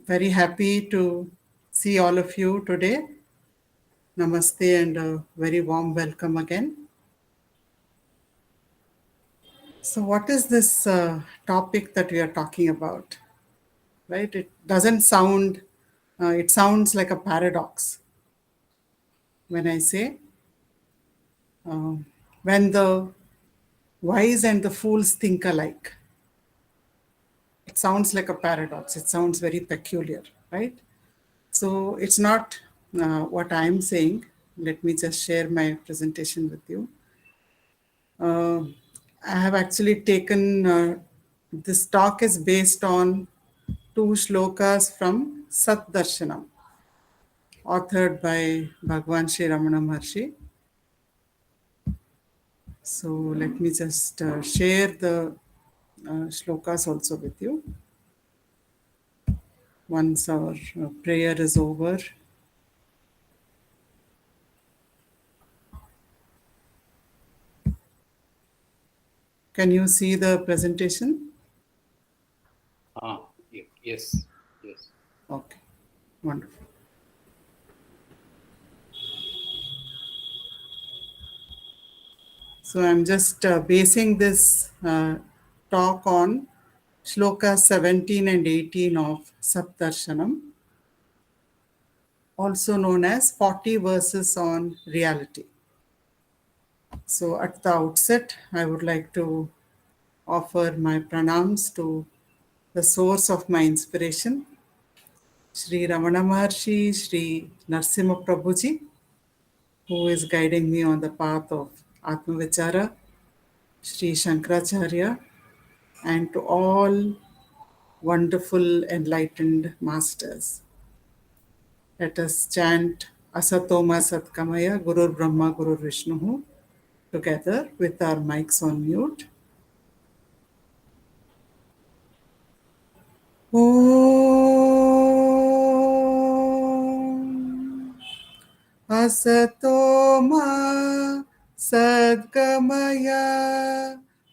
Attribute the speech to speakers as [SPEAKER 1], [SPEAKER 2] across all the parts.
[SPEAKER 1] very happy to see all of you today. Namaste and a very warm welcome again. So, what is this topic that we are talking about? Right? It doesn't sound, it sounds like a paradox when I say, when the wise and the fools think alike. It sounds like a paradox. It sounds very peculiar, right? So it's not what I'm saying. Let me just share my presentation with you. I have actually taken this talk is based on two shlokas from Sat Darshanam, authored by Bhagwan Sri Ramana Maharshi. So let me just share the shlokas also with you. Once our prayer is over, can you see the presentation?
[SPEAKER 2] Yes.
[SPEAKER 1] Okay, wonderful. So I'm just basing this talk on shloka 17 and 18 of Saptarshanam, also known as 40 verses on reality. So at the outset, I would like to offer my pranams to the source of my inspiration, Sri Ramana Maharshi, Sri Narasimha Prabhuji, who is guiding me on the path of Atma Vichara, Sri Shankaracharya, and to all wonderful enlightened masters. Let us chant Asatoma Satkamaya Gurur Brahma Gurur Vishnu together with our mics on mute. Om Asatoma Sadgamaya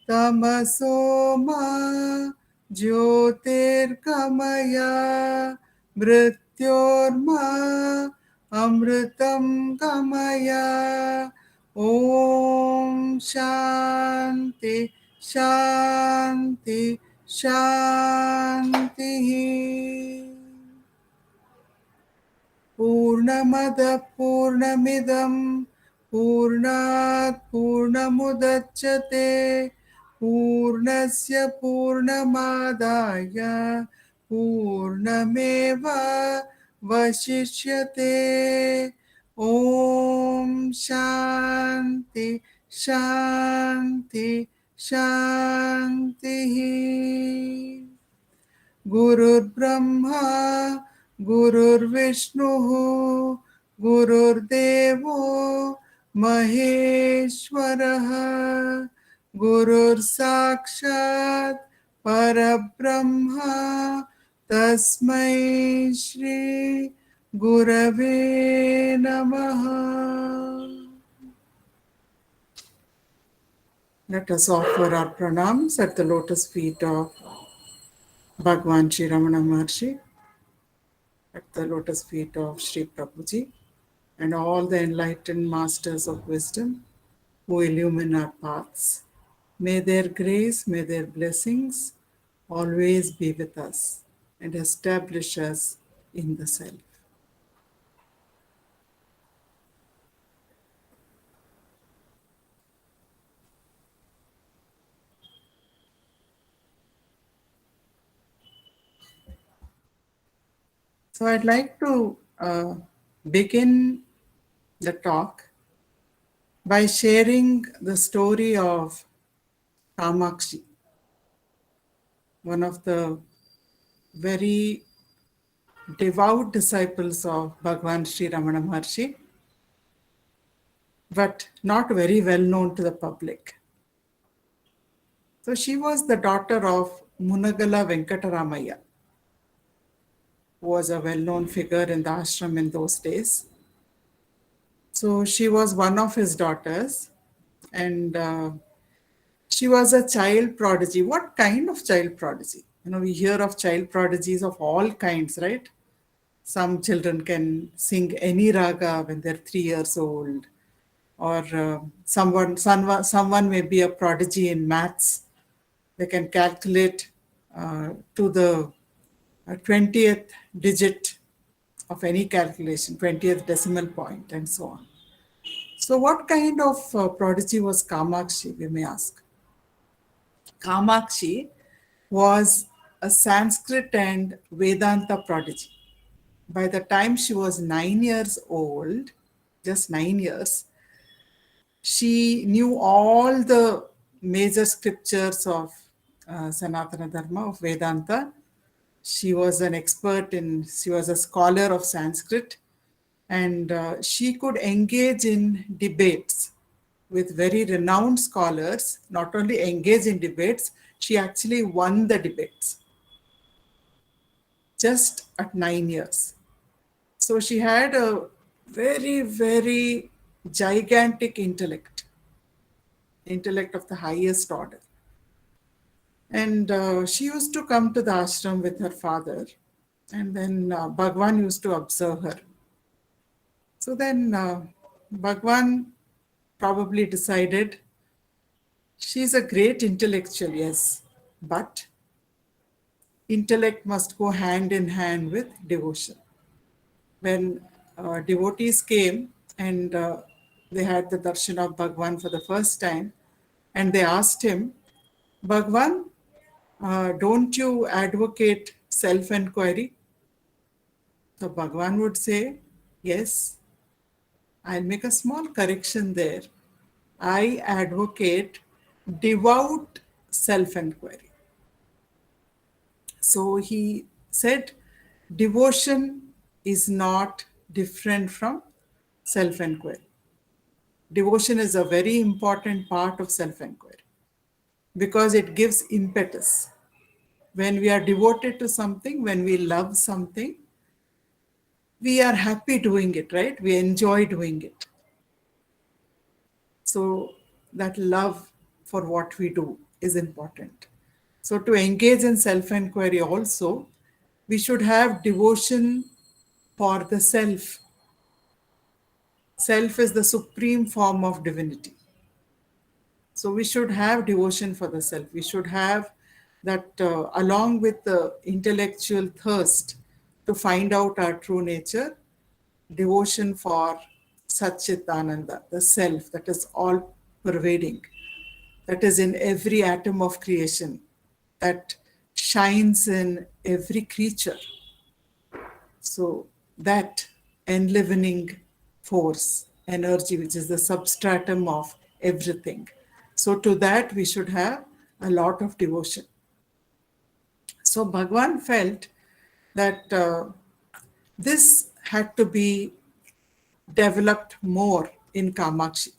[SPEAKER 1] Tamasoma Jyotirgamaya Mrityorma Amritam Gamaya. Om Shanti Shanti Shanti. Purnamada Purnamidam Purnat Purnamudachyate Purnasya Purnamadaya Purnameva Vashishyate. Om Shanti Shanti Shanti. Gurur Brahma, Gurur Vishnu, Gurur Devo, Maheshwaraha, Gurur Sakshat, Parabrahma, Tasmai Shri Gurave Namaha. Let us offer our pranams at the lotus feet of Bhagwan Sri Ramana Maharshi, at the lotus feet of Sri Prabhuji, and all the enlightened masters of wisdom who illumine our paths. May their grace, may their blessings always be with us and establish us in the self. So I'd like to begin the talk by sharing the story of Kamakshi, one of the very devout disciples of Bhagwan Sri Ramana Maharshi, but not very well known to the public. So she was the daughter of Munagala Venkataramaya, who was a well-known figure in the ashram in those days. So she was one of his daughters, and she was a child prodigy. What kind of child prodigy? We hear of child prodigies of all kinds, right? Some children can sing any raga when they're 3 years old, or someone may be a prodigy in maths. They can calculate to the 20th digit of any calculation, 20th decimal point, and so on. So, what kind of prodigy was Kamakshi, we may ask? Kamakshi was a Sanskrit and Vedanta prodigy. By the time she was 9 years old, just 9 years, she knew all the major scriptures of Sanatana Dharma, of Vedanta. She was she was a scholar of Sanskrit, and she could engage in debates with very renowned scholars. Not only engage in debates, she actually won the debates just at 9 years. So she had a very, very gigantic intellect of the highest order. And she used to come to the ashram with her father, and then Bhagwan used to observe her. So then Bhagwan probably decided she's a great intellectual, yes, but intellect must go hand in hand with devotion. When devotees came and they had the darshan of Bhagwan for the first time, and they asked him, Bhagwan, don't you advocate self-enquiry? So Bhagwan would say, yes, I'll make a small correction there. I advocate devout self-enquiry. So he said, devotion is not different from self-enquiry. Devotion is a very important part of self-enquiry because it gives impetus. When we are devoted to something, when we love something, we are happy doing it, right? We enjoy doing it. So that love for what we do is important. So to engage in self-enquiry also, we should have devotion for the self. Self is the supreme form of divinity. So we should have devotion for the self. We should have that along with the intellectual thirst to find out our true nature, devotion for Satchitananda, the self that is all pervading, that is in every atom of creation, that shines in every creature. So that enlivening force, energy, which is the substratum of everything. So to that we should have a lot of devotion. So Bhagwan felt that this had to be developed more in Kamakshi.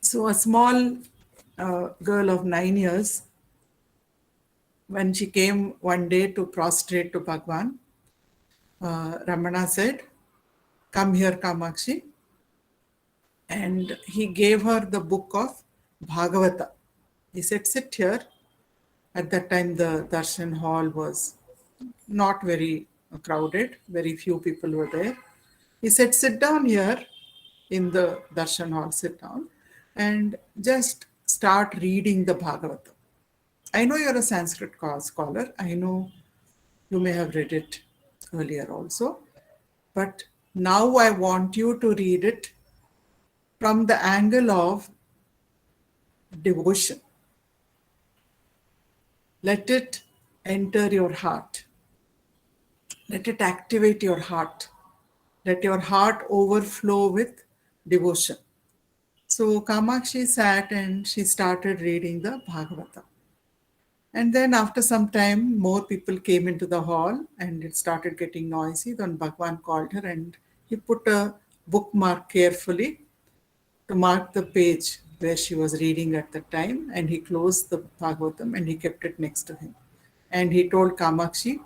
[SPEAKER 1] So a small girl of 9 years, when she came one day to prostrate to Bhagwan, Ramana said, come here, Kamakshi. And he gave her the book of Bhagavata. He said, sit here. At that time, the darshan hall was not very crowded. Very few people were there. He said, sit down here in the darshan hall, sit down, and just start reading the Bhagavata. I know you're a Sanskrit scholar. I know you may have read it earlier also. But now I want you to read it from the angle of devotion. Let it enter your heart. Let it activate your heart. Let your heart overflow with devotion. So Kamakshi sat and she started reading the Bhagavata. And then after some time, more people came into the hall and it started getting noisy. Then Bhagwan called her and he put a bookmark carefully to mark the page where she was reading at the time, and he closed the Bhagavatam and he kept it next to him. And he told Kamakshi,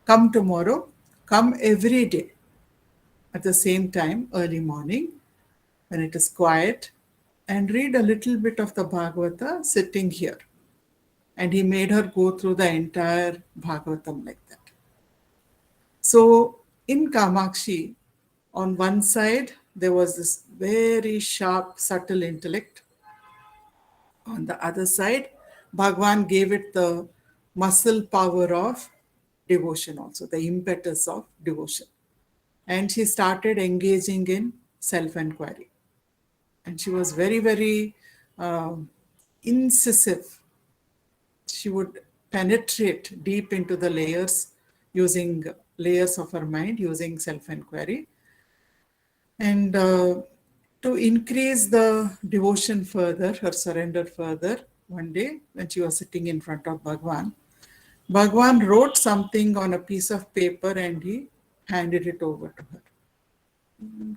[SPEAKER 1] come tomorrow, come every day at the same time, early morning, when it is quiet, and read a little bit of the Bhagavata sitting here. And he made her go through the entire Bhagavatam like that. So in Kamakshi, on one side, there was this very sharp, subtle intellect. On the other side, Bhagwan gave it the muscle power of devotion also, the impetus of devotion. And she started engaging in self-inquiry. And she was very, very incisive. She would penetrate deep into the layers, using layers of her mind, using self-inquiry. And to increase the devotion further, her surrender further, one day when she was sitting in front of Bhagwan, Bhagwan wrote something on a piece of paper and he handed it over to her.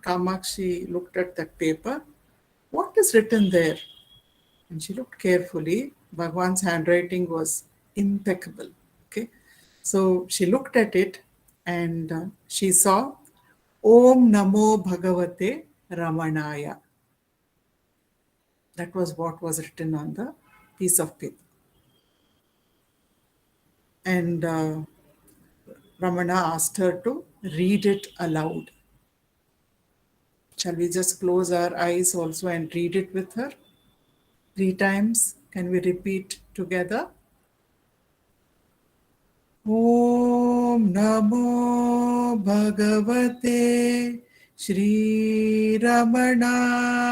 [SPEAKER 1] Kamakshi looked at that paper. What is written there? And she looked carefully. Bhagwan's handwriting was impeccable. Okay. So she looked at it and she saw Om Namo Bhagavate Ramanaya. That was what was written on the piece of paper. And Ramana asked her to read it aloud. Shall we just close our eyes also and read it with her? 3 times. Can we repeat together? Om Namo Bhagavate Sri Ramanaya.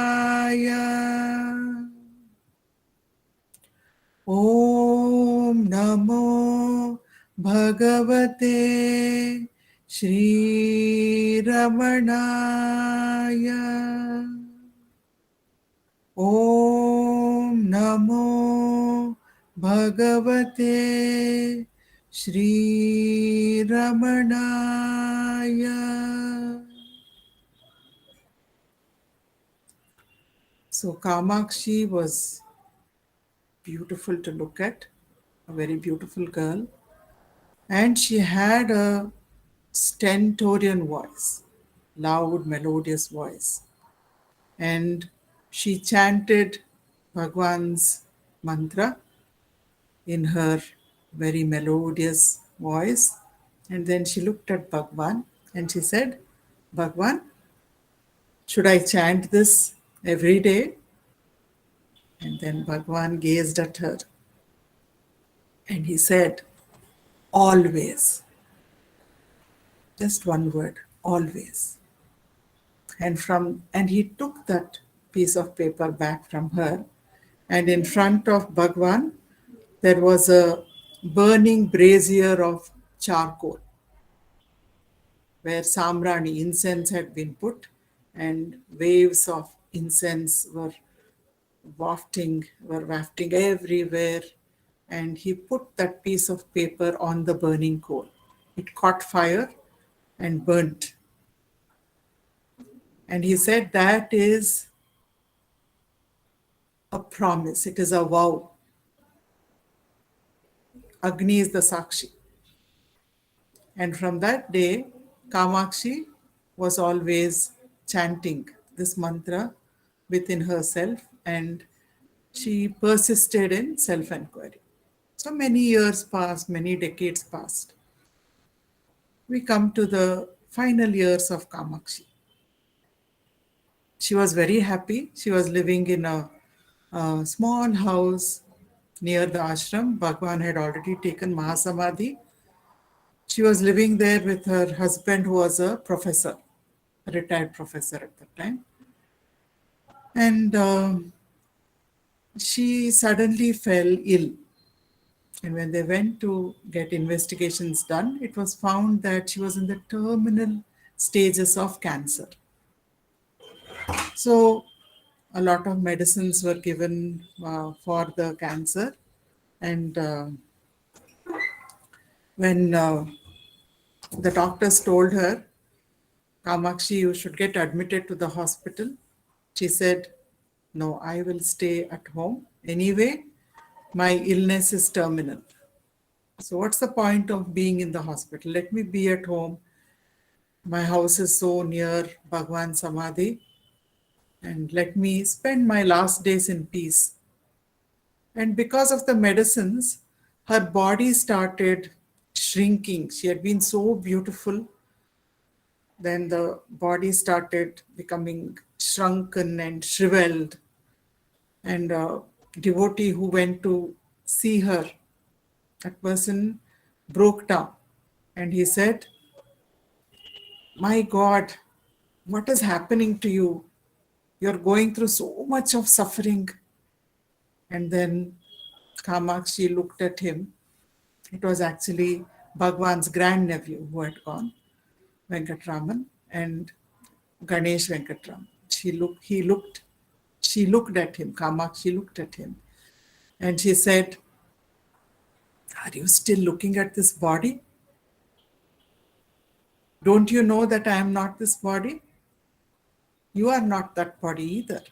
[SPEAKER 1] Om Namo Bhagavate Sri Ramanaya. Om Namo Bhagavate Sri Ramanaya. So Kamakshi was beautiful to look at, a very beautiful girl. And she had a stentorian voice, loud, melodious voice. And she chanted Bhagwan's mantra in her very melodious voice. And then she looked at Bhagwan and she said, Bhagwan, should I chant this every day? And then Bhagwan gazed at her and he said, always. Just one word, always. And he took that piece of paper back from her, and in front of Bhagwan there was a burning brazier of charcoal where samrani, incense, had been put, and waves of incense were wafting everywhere. And he put that piece of paper on the burning coal. It caught fire and burnt. And he said that is a promise, it is a vow. Agni is the Sakshi. And from that day, Kamakshi was always chanting this mantra within herself, and she persisted in self-inquiry. So many years passed, many decades passed. We come to the final years of Kamakshi. She was very happy. She was living in a small house near the ashram. Bhagwan had already taken Mahasamadhi. She was living there with her husband, who was a professor, a retired professor at that time. And she suddenly fell ill. And when they went to get investigations done, it was found that she was in the terminal stages of cancer. So a lot of medicines were given for the cancer. And when the doctors told her, Kamakshi, you should get admitted to the hospital, she said, no, I will stay at home. Anyway, my illness is terminal. So what's the point of being in the hospital? Let me be at home. My house is so near Bhagwan Samadhi. and let me spend my last days in peace. And because of the medicines, her body started shrinking. She had been so beautiful. Then the body started becoming shrunken and shriveled. And a devotee who went to see her, that person broke down. And he said, "My God, what is happening to you? You're going through so much of suffering." And then Kamakshi looked at him. It was actually Bhagwan's grandnephew who had gone, Venkatraman, and Ganesh Venkatraman. She looked at him, Kamakshi looked at him, and she said, "Are you still looking at this body? Don't you know that I am not this body? You are not that body either.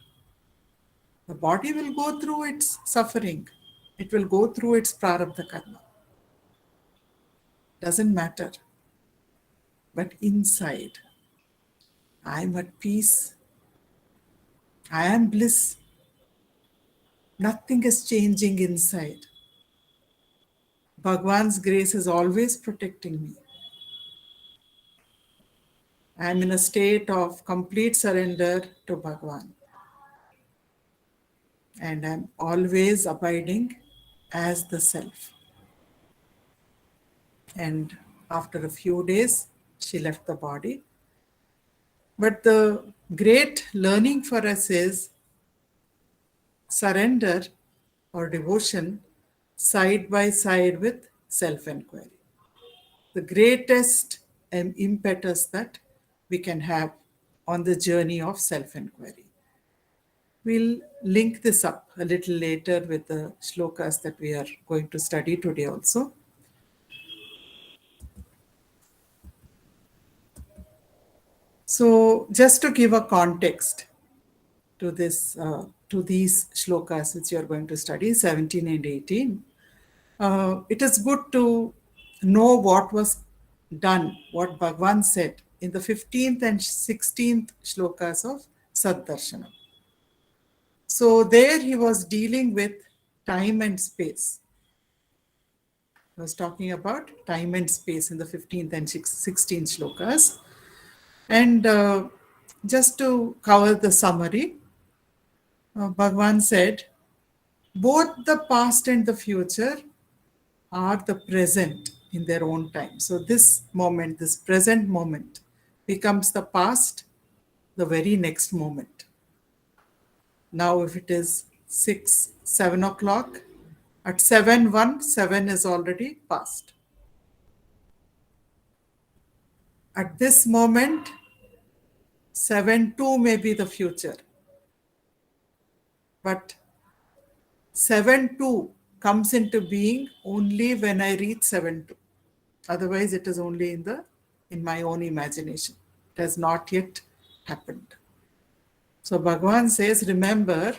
[SPEAKER 1] The body will go through its suffering. It will go through its prarabdha karma. Doesn't matter. But inside, I am at peace. I am bliss. Nothing is changing inside. Bhagwan's grace is always protecting me. I am in a state of complete surrender to Bhagwan. And I am always abiding as the self." And after a few days, she left the body. But the great learning for us is surrender or devotion side by side with self-inquiry. The greatest impetus that we can have on the journey of self-inquiry. We'll link this up a little later with the shlokas that we are going to study today also. So just to give a context to this, to these shlokas which you are going to study, 17 and 18, it is good to know what was done, what Bhagwan said in the 15th and 16th shlokas of Saddarshanam. So there he was dealing with time and space. He was talking about time and space in the 15th and 16th shlokas. And just to cover the summary, Bhagwan said, both the past and the future are the present in their own time. So this moment, this present moment, becomes the past the very next moment. Now, if it is 6, 7 o'clock, at 7:01, 7 is already past. At this moment, 7:02 may be the future. But 7:02 comes into being only when I reach 7:02. Otherwise, it is only in my own imagination. It has not yet happened. So Bhagavan says, remember,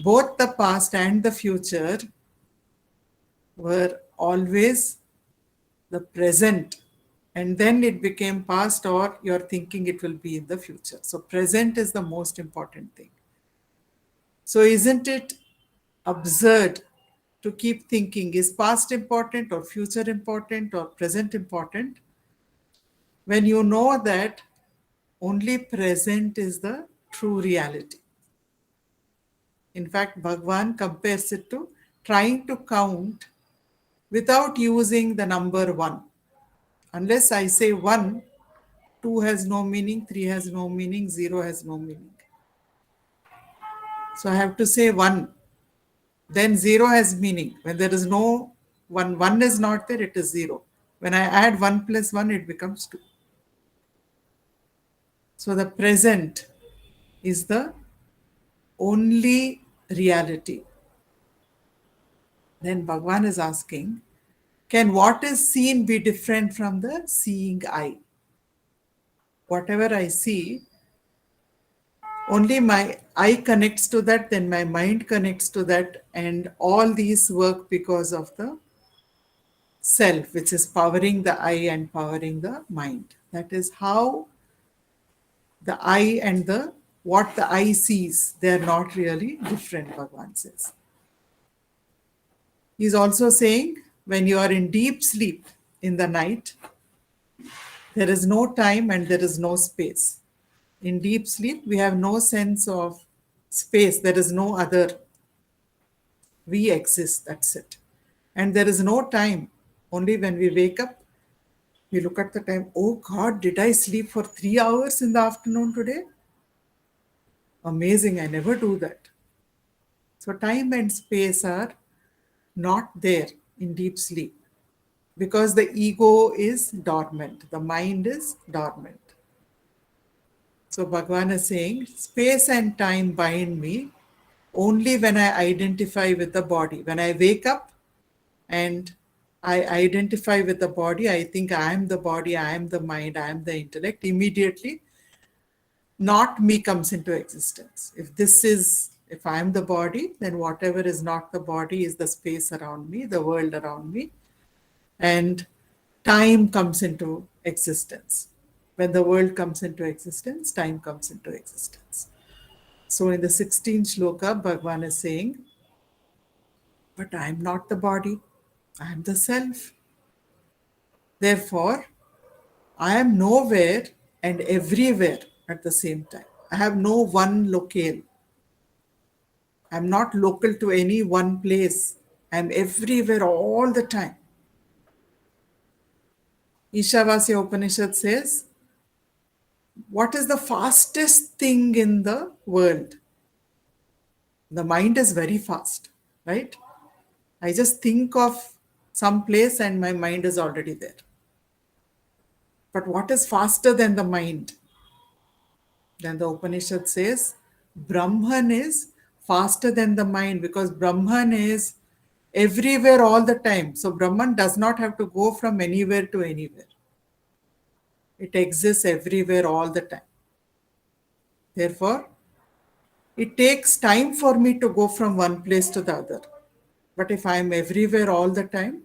[SPEAKER 1] both the past and the future were always the present, and then it became past, or you're thinking it will be in the future. So present is the most important thing. So isn't it absurd to keep thinking, is past important or future important or present important, when you know that only present is the true reality? In fact, Bhagwan compares it to trying to count without using the number 1. Unless I say 1, 2 has no meaning, 3 has no meaning, 0 has no meaning. So I have to say 1. Then 0 has meaning. When there is no 1, 1 is not there, it is 0. When I add 1 plus 1, it becomes 2. So the present is the only reality. Then Bhagwan is asking, can what is seen be different from the seeing eye? Whatever I see, only my eye connects to that, then my mind connects to that, and all these work because of the self, which is powering the eye and powering the mind. That is how the eye and the what the eye sees, they are not really different, Bhagavan says. He's also saying when you are in deep sleep in the night, there is no time and there is no space. In deep sleep, we have no sense of space. There is no other. We exist, that's it. And there is no time. Only when we wake up, we look at the time. Oh God, did I sleep for 3 hours in the afternoon today? Amazing, I never do that. So time and space are not there in deep sleep because the ego is dormant, the mind is dormant. So Bhagavan is saying, space and time bind me only when I identify with the body. When I wake up and I identify with the body, I think I am the body, I am the mind, I am the intellect, immediately not me comes into existence. If I am the body, then whatever is not the body is the space around me, the world around me, and time comes into existence. When the world comes into existence, time comes into existence. So in the 16th shloka, Bhagavan is saying, but I am not the body, I am the self. Therefore, I am nowhere and everywhere at the same time. I have no one locale. I'm not local to any one place. I'm everywhere all the time. Ishavasya Upanishad says, what is the fastest thing in the world? The mind is very fast, right? I just think of some place and my mind is already there. But what is faster than the mind? Then the Upanishad says, Brahman is faster than the mind because Brahman is everywhere all the time. So Brahman does not have to go from anywhere to anywhere. It exists everywhere all the time. Therefore, it takes time for me to go from one place to the other. But if I am everywhere all the time,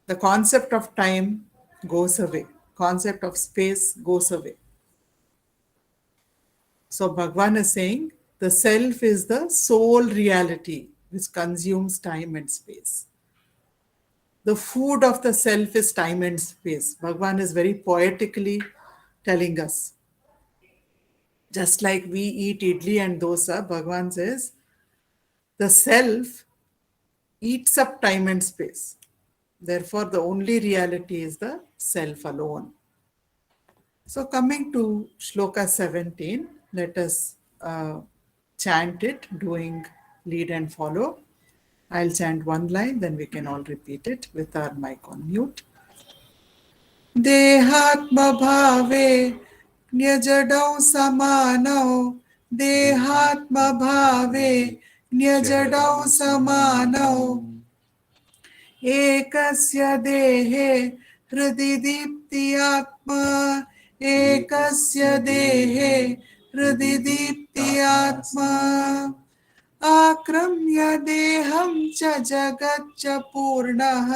[SPEAKER 1] the concept of time goes away. Concept of space goes away. So Bhagavan is saying the self is the sole reality which consumes time and space. The food of the self is time and space. Bhagavan is very poetically telling us. Just like we eat idli and dosa, Bhagavan says the self eats up time and space. Therefore, the only reality is the self alone. So, coming to Shloka 17, let us chant it, doing lead and follow. I'll chant one line, then we can all repeat it with our mic on mute. Dehatma bhave nyajadau samanau Dehatma bhave nyajadau samanau एकस्य देहे हृदि दीप्त्यात्मा एकस्य देहे हृदि दीप्त्यात्मा आक्रम्य देहं च जगच्च पूर्णः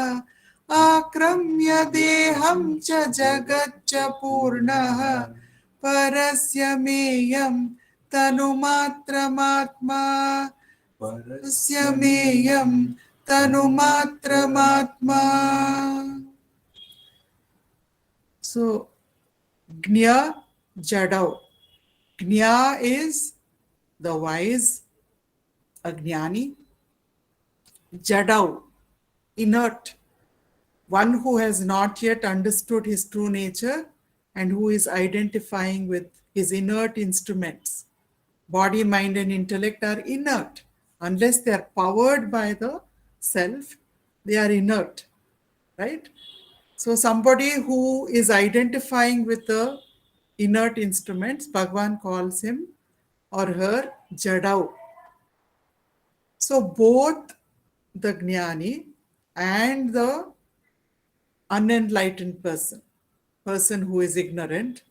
[SPEAKER 1] आक्रम्य देहं च जगच्च पूर्णः परस्य मेयं तनुमात्रमात्मा परस्य मेयं tanumatramatma. So, Gnya Jadau. Gnya is the wise, Ajnani. Jadau, inert, one who has not yet understood his true nature and who is identifying with his inert instruments. Body, mind, and intellect are inert. Unless they are powered by the self, they are inert, right? So somebody who is identifying with the inert instruments, Bhagavan calls him or her Jadau. So both the Jnani and the unenlightened person who is ignorant,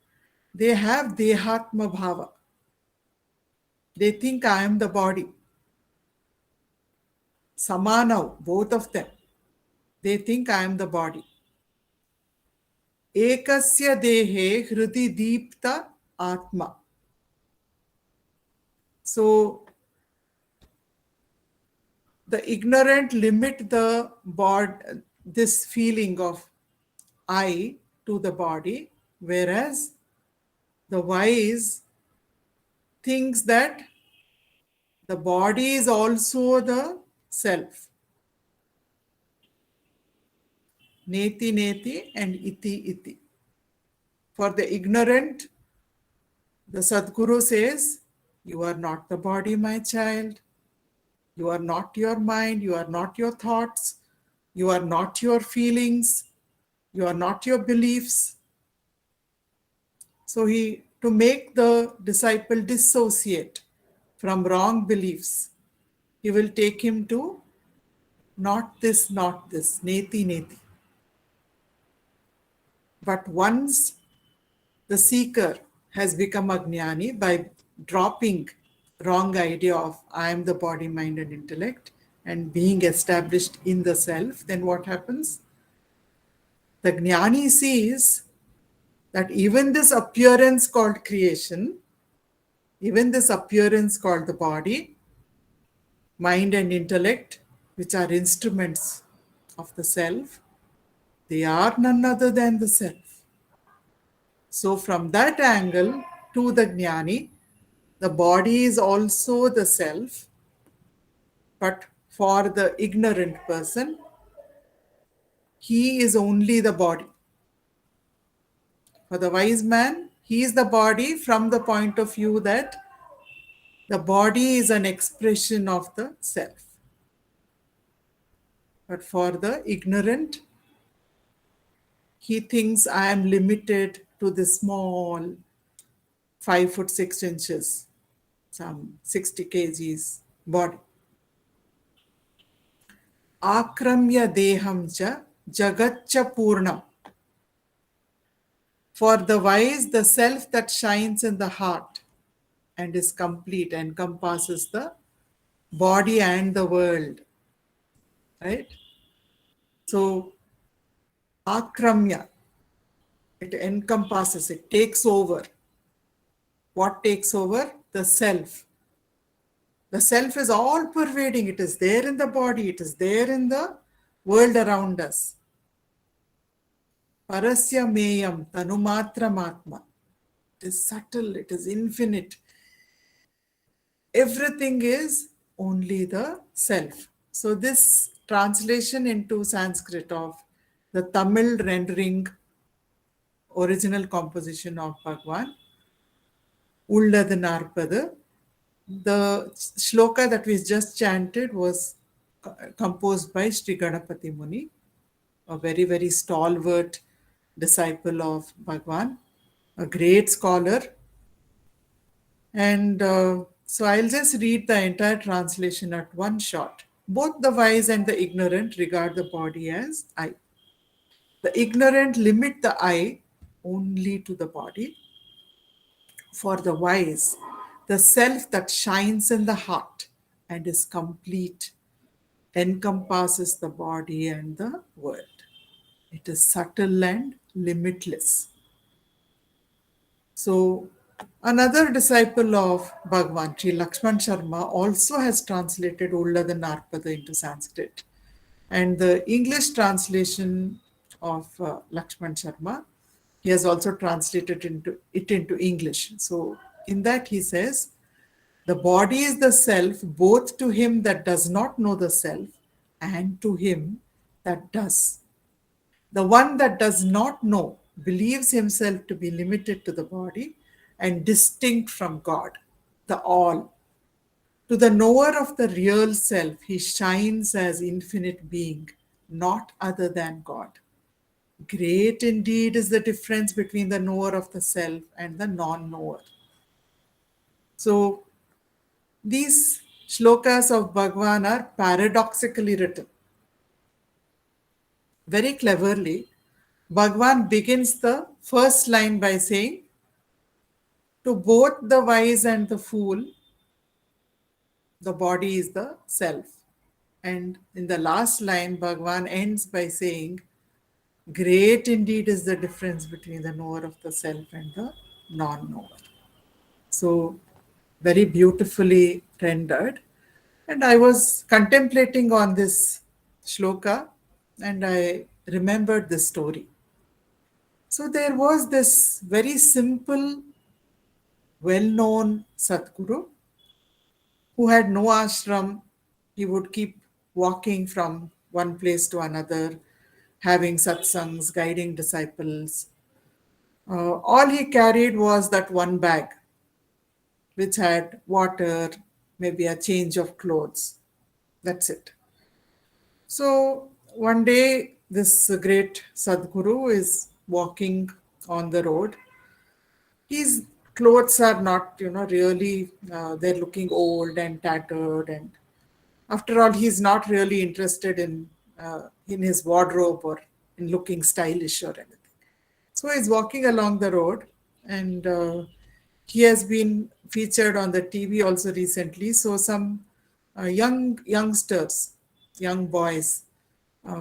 [SPEAKER 1] they have Dehatma Bhava. They think I am the body. Samanav, both of them. They think I am the body. Ekasya dehe hridi deepta atma. So the ignorant limit the this feeling of I to the body, whereas the wise thinks that the body is also the self. Neti neti and iti iti. For the ignorant, the Sadguru says, you are not the body, my child. You are not your mind. You are not your thoughts. You are not your feelings. You are not your beliefs. So to make the disciple dissociate from wrong beliefs, he will take him to not this, neti, neti. But once the seeker has become a jnani by dropping wrong idea of I am the body, mind and intellect and being established in the self, then what happens? The jnani sees that even this appearance called creation, even this appearance called the body, mind and intellect, which are instruments of the self, they are none other than the self. So from that angle to the jnani, the body is also the self, but for the ignorant person, he is only the body. For the wise man, he is the body from the point of view that the body is an expression of the self. But for the ignorant, he thinks I am limited to this small 5 foot 6 inches, some 60 kgs body. Akramya deham cha jagatcha purnam. For the wise, the self that shines in the heart and is complete, encompasses the body and the world. Right? So, akramya, it encompasses, it takes over. What takes over? The self. The self is all pervading. It is there in the body. It is there in the world around us. Parasya meyam tanumatramatma. It is subtle. It is infinite. Everything is only the self. So this translation into Sanskrit of the Tamil rendering original composition of Bhagwan, Ulladu Narpadu, the shloka that we just chanted was composed by Sri Ganapati Muni, a very, very stalwart disciple of Bhagwan, a great scholar. And so I'll just read the entire translation at one shot. Both the wise and the ignorant regard the body as I. The ignorant limit the I only to the body. For the wise, the self that shines in the heart and is complete encompasses the body and the world. It is subtle and limitless. So, another disciple of Bhagwan, Sri Lakshman Sharma, also has translated Ulladu Narpadu into Sanskrit. And the English translation of Lakshman Sharma, he has also translated it into English. So, in that he says, the body is the self both to him that does not know the self and to him that does. The one that does not know believes himself to be limited to the body and distinct from God, the all. To the knower of the real self, he shines as infinite being, not other than God. Great indeed is the difference between the knower of the self and the non-knower. So, these shlokas of Bhagwan are paradoxically written. Very cleverly, Bhagwan begins the first line by saying, to both the wise and the fool, the body is the self. And in the last line, Bhagwan ends by saying, great indeed is the difference between the knower of the self and the non-knower. So very beautifully rendered. And I was contemplating on this shloka and I remembered this story. So there was this very simple, well known Sadguru who had no ashram. He would keep walking from one place to another, having satsangs, guiding disciples. All he carried was that one bag, which had water, maybe a change of clothes. That's it. So one day, this great Sadguru is walking on the road. His clothes are not, really, they're looking old and tattered. And after all, he's not really interested in his wardrobe or in looking stylish or anything. So he's walking along the road, and he has been featured on the TV also recently. So some youngsters, young boys,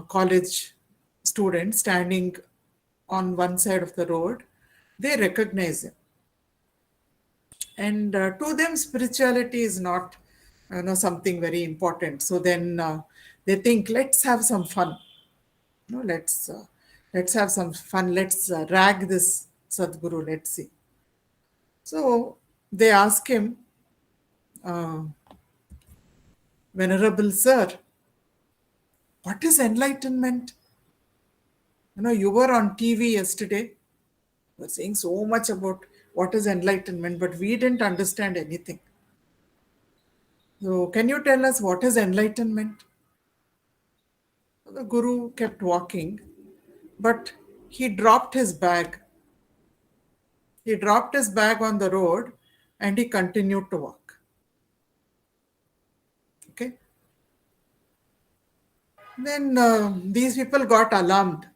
[SPEAKER 1] college students standing on one side of the road, they recognize him. And to them, spirituality is not something very important. So then they think, let's have some fun. Let's have some fun. Let's rag this Sadguru. Let's see. So they ask him, uh, Venerable Sir, what is enlightenment? You were on TV yesterday. You were saying so much about what is enlightenment, but we didn't understand anything. So can you tell us what is enlightenment? The Guru kept walking, but he dropped his bag. He dropped his bag on the road and he continued to walk. Okay. Then these people got alarmed.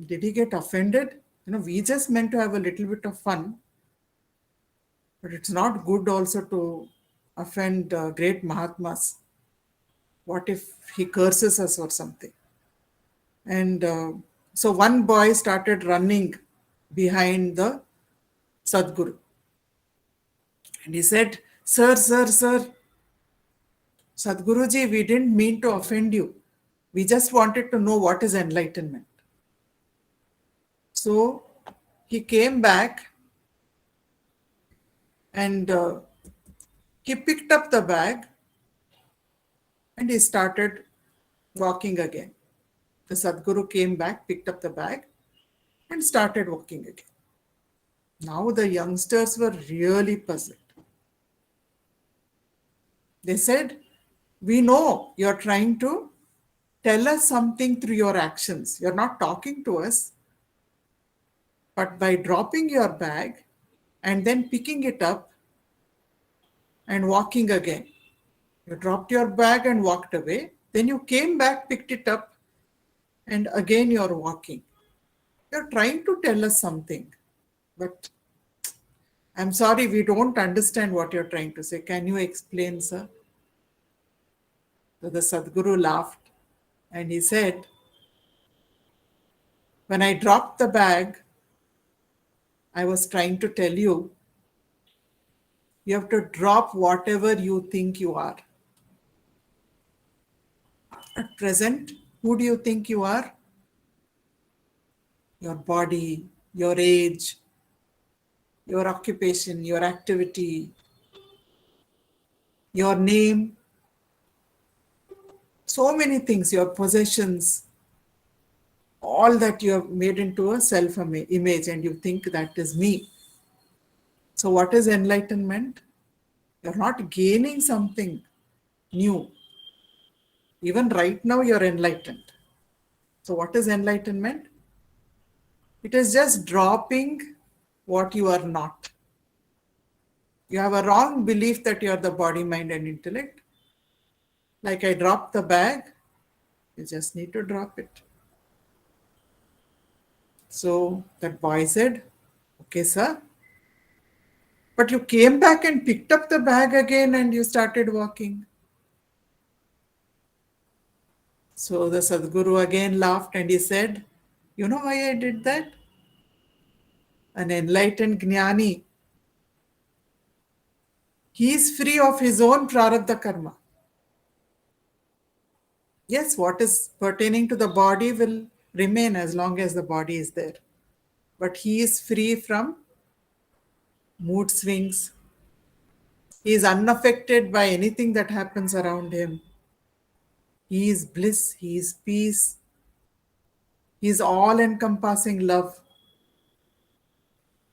[SPEAKER 1] Did he get offended? We just meant to have a little bit of fun, but it's not good also to offend great Mahatmas. What if he curses us or something? And so one boy started running behind the Sadguru. And he said, Sir, sir, sir, Sadguruji, we didn't mean to offend you. We just wanted to know what is enlightenment. So he came back and he picked up the bag and he started walking again. The Sadguru came back, picked up the bag and started walking again. Now the youngsters were really puzzled. They said, we know you're trying to tell us something through your actions. You're not talking to us, but by dropping your bag and then picking it up and walking again. You dropped your bag and walked away. Then you came back, picked it up, and again you're walking. You're trying to tell us something, but I'm sorry, we don't understand what you're trying to say. Can you explain, sir? So the Sadguru laughed and he said, when I dropped the bag, I was trying to tell you, you have to drop whatever you think you are. At present, who do you think you are? Your body, your age, your occupation, your activity, your name, so many things, your possessions, all that you have made into a self-image and you think that is me. So what is enlightenment? You're not gaining something new. Even right now you're enlightened. So what is enlightenment? It is just dropping what you are not. You have a wrong belief that you are the body, mind and intellect. Like I dropped the bag, you just need to drop it. So that boy said, okay, sir. But you came back and picked up the bag again and you started walking. So the Sadguru again laughed and he said, you know why I did that? An enlightened Jnani He is free of his own prarabdha karma. Yes, what is pertaining to the body will remain as long as the body is there. But he is free from mood swings. He is unaffected by anything that happens around him. He is bliss, he is peace, he is all encompassing love.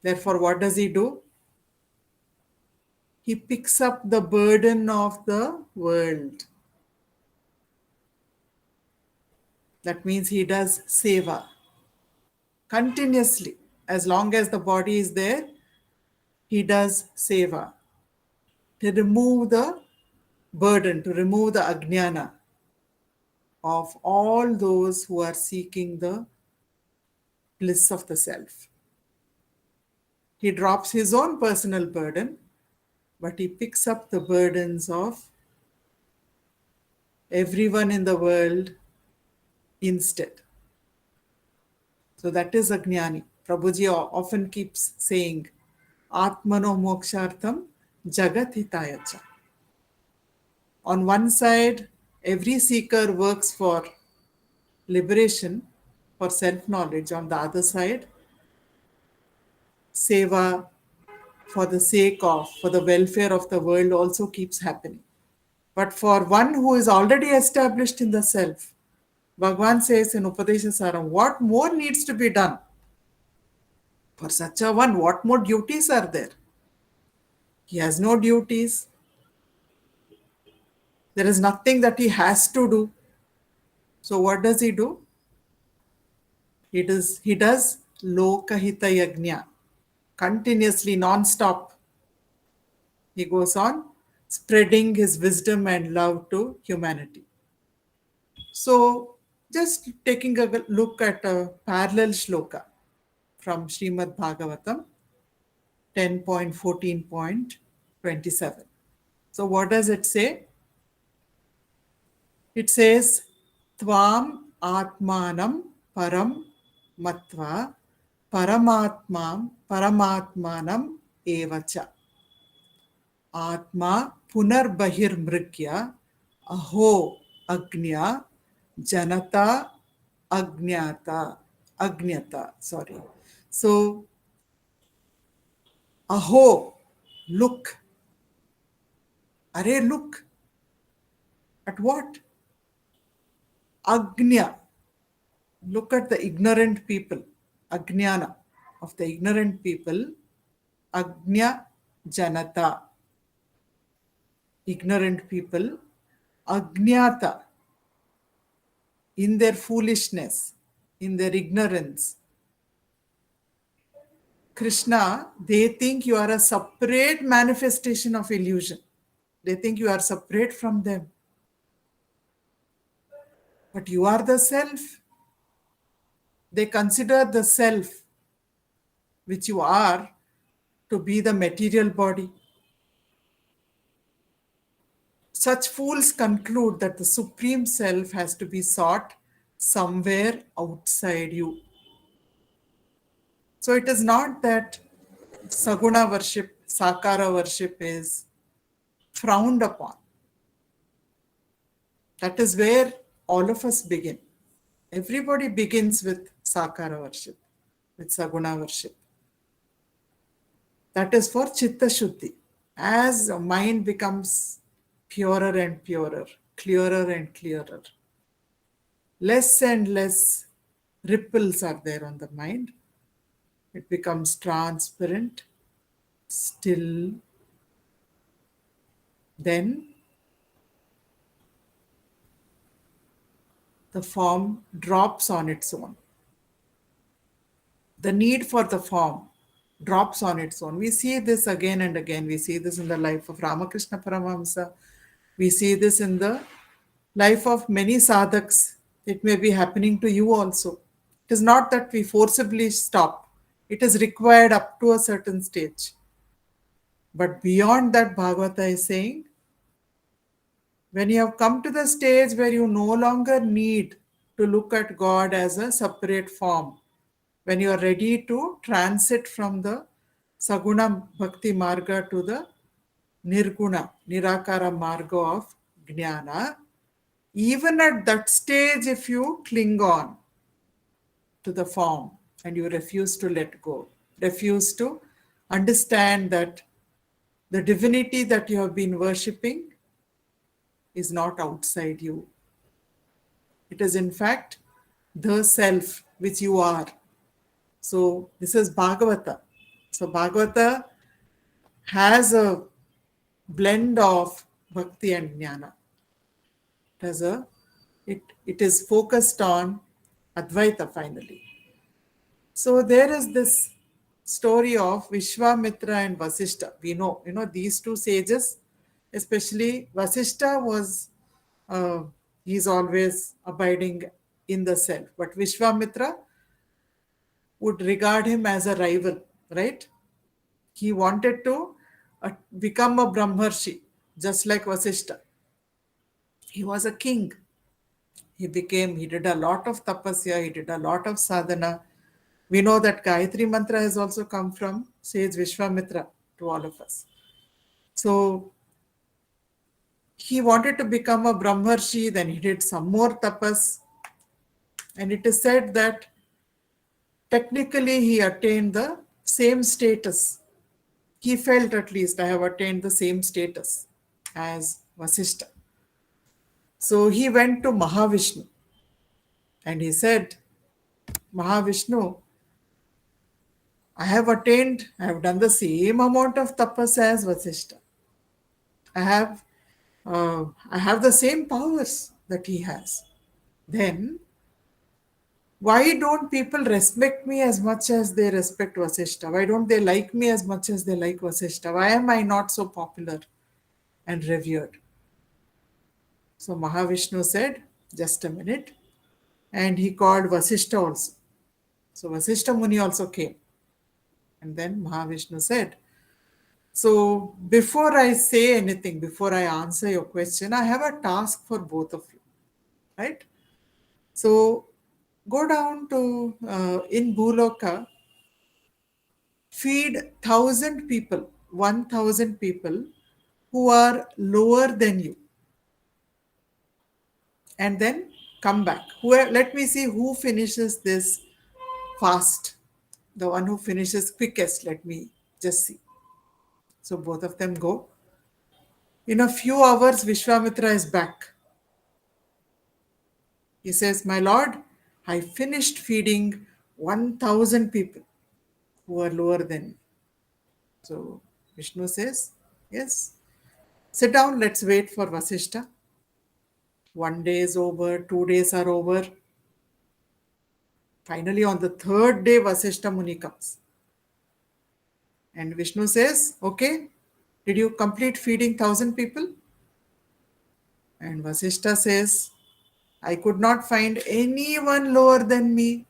[SPEAKER 1] Therefore, what does he do? He picks up the burden of the world. That means he does seva continuously. As long as the body is there, he does seva to remove the burden, to remove the ajnana of all those who are seeking the bliss of the self. He drops his own personal burden, but he picks up the burdens of everyone in the world instead. So that is Ajnani. Prabhuji often keeps saying, Atmano mokshartham jagat hitayacha. On one side, every seeker works for liberation, for self-knowledge. On the other side, seva, for the sake of, for the welfare of the world also keeps happening. But for one who is already established in the self, Bhagavan says in Upadesha Saram, what more needs to be done? For such a one, what more duties are there? He has no duties. There is nothing that he has to do. So what does he do? He does lokahita yajna continuously, non-stop. He goes on spreading his wisdom and love to humanity. So just taking a look at a parallel shloka from Srimad Bhagavatam 10.14.27. So what does it say? It says, Tvam Atmanam Param Matva Paramatmanam Evacha Atma Punarbahir Mrikya Aho Agnya Janata Agnyata. Sorry. So, Aho, look. Array, look. At what? Agnya. Look at the ignorant people. Ajnana of the ignorant people. Agnya Janata. Ignorant people. Agnyata. In their foolishness, in their ignorance. Krishna, they think you are a separate manifestation of illusion. They think you are separate from them. But you are the self. They consider the self, which you are, to be the material body. Such fools conclude that the Supreme Self has to be sought somewhere outside you. So it is not that Saguna worship, Sakara worship is frowned upon. That is where all of us begin. Everybody begins with Sakara worship, with Saguna worship. That is for Chitta Shuddhi. As the mind becomes purer and purer, clearer and clearer, less and less ripples are there on the mind. It becomes transparent, still. Then the form drops on its own. The need for the form drops on its own. We see this again and again. We see this in the life of Ramakrishna Paramahamsa. We see this in the life of many sadhaks. It may be happening to you also. It is not that we forcibly stop. It is required up to a certain stage. But beyond that, Bhagavata is saying, when you have come to the stage where you no longer need to look at God as a separate form, when you are ready to transit from the Saguna Bhakti Marga to the nirguna, nirakara marga of jnana, even at that stage, if you cling on to the form and you refuse to let go, refuse to understand that the divinity that you have been worshipping is not outside you. It is, in fact, the self which you are. So, this is Bhagavata. So, Bhagavata has a blend of bhakti and jnana. It is focused on Advaita finally. So there is this story of Vishwamitra and Vasishta. We know, these two sages, especially Vasishta he's always abiding in the self. But Vishwamitra would regard him as a rival, right? He wanted to become a Brahmarshi, just like Vasishta. He was a king. He did a lot of tapasya, he did a lot of sadhana. We know that Gayatri Mantra has also come from sage Vishwamitra to all of us. So he wanted to become a Brahmarshi, then he did some more tapas. And it is said that technically he attained the same status. He felt, at least, I have attained the same status as Vasishta. So he went to Mahavishnu and he said, Mahavishnu, I have done the same amount of tapas as Vasishta. I have I have the same powers that he has. Then why don't people respect me as much as they respect Vasishta? Why don't they like me as much as they like Vasishta? Why am I not so popular and revered? So Mahavishnu said, just a minute. And he called Vasishta also. So Vasishta Muni also came. And then Mahavishnu said, so before I say anything, before I answer your question, I have a task for both of you. Right? So go down to in Bhuloka, feed 1,000 people, 1,000 people who are lower than you, and then come back. Let me see who finishes this fast. The one who finishes quickest, let me just see. So both of them go. In a few hours, Vishwamitra is back. He says, my lord, I finished feeding 1,000 people who are lower than me. So Vishnu says, yes, sit down, let's wait for Vasishta. 1 day is over, 2 days are over. Finally, on the third day, Vasishta Muni comes. And Vishnu says, okay, did you complete feeding 1,000 people? And Vasishta says, I could not find anyone lower than me.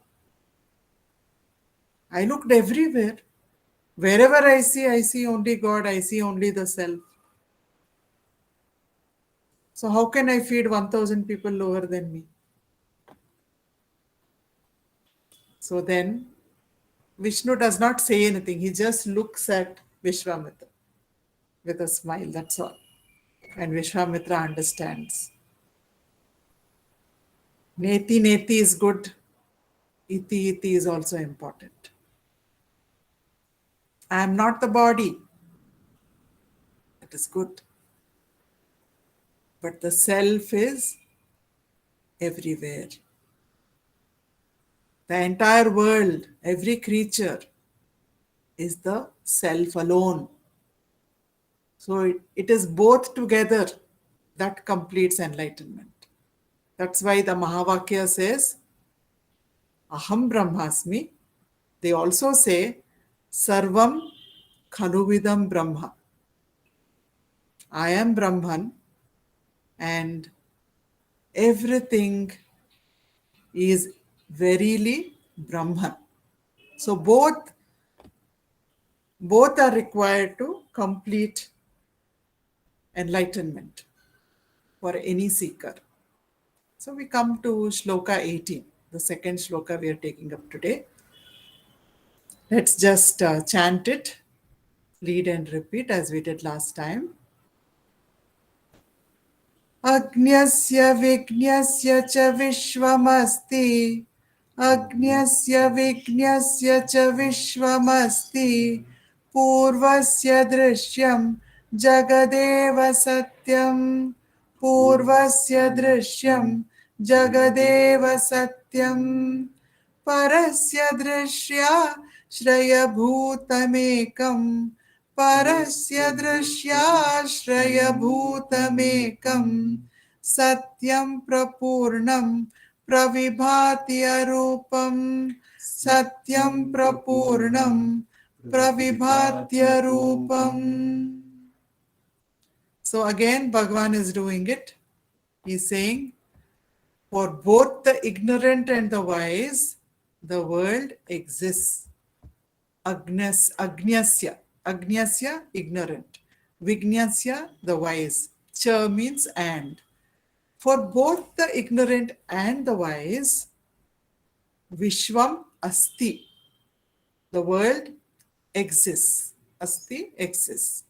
[SPEAKER 1] I looked everywhere. Wherever I see only God, I see only the self. So how can I feed 1,000 people lower than me? So then Vishnu does not say anything. He just looks at Vishwamitra with a smile. That's all. And Vishwamitra understands. Neti neti is good. Iti iti is also important. I am not the body. That is good. But the self is everywhere. The entire world, every creature is the self alone. So it is both together that completes enlightenment. That's why the Mahavakya says, Aham Brahmasmi. They also say, Sarvam Khaluvidam Brahma. I am Brahman and everything is verily Brahman. So both are required to complete enlightenment for any seeker. So we come to Shloka 18, the second Shloka we are taking up today. Let's just chant it, lead and repeat as we did last time. Agnyasya Vignyasya cha Vishwamasti. Agnyasya Vignyasya cha Vishwamasti. Purvasya Drishyam Jagadeva Satyam. Purvasya Drishyam Jagadeva Satyam. परस्य दृश्या श्रयभूतमेकम् परस्य दृश्या श्रयभूतमेकम् सत्यं प्रपूर्णं प्रविभाति अरूपम् सत्यं प्रपूर्णं प्रविभात्यरूपम्. So again Bhagavan is doing it. He's saying, for both the ignorant and the wise, the world exists. Agnyasya, ignorant. Vignyasya, the wise. Cha means and. For both the ignorant and the wise, Vishwam Asti, the world exists. Asti exists.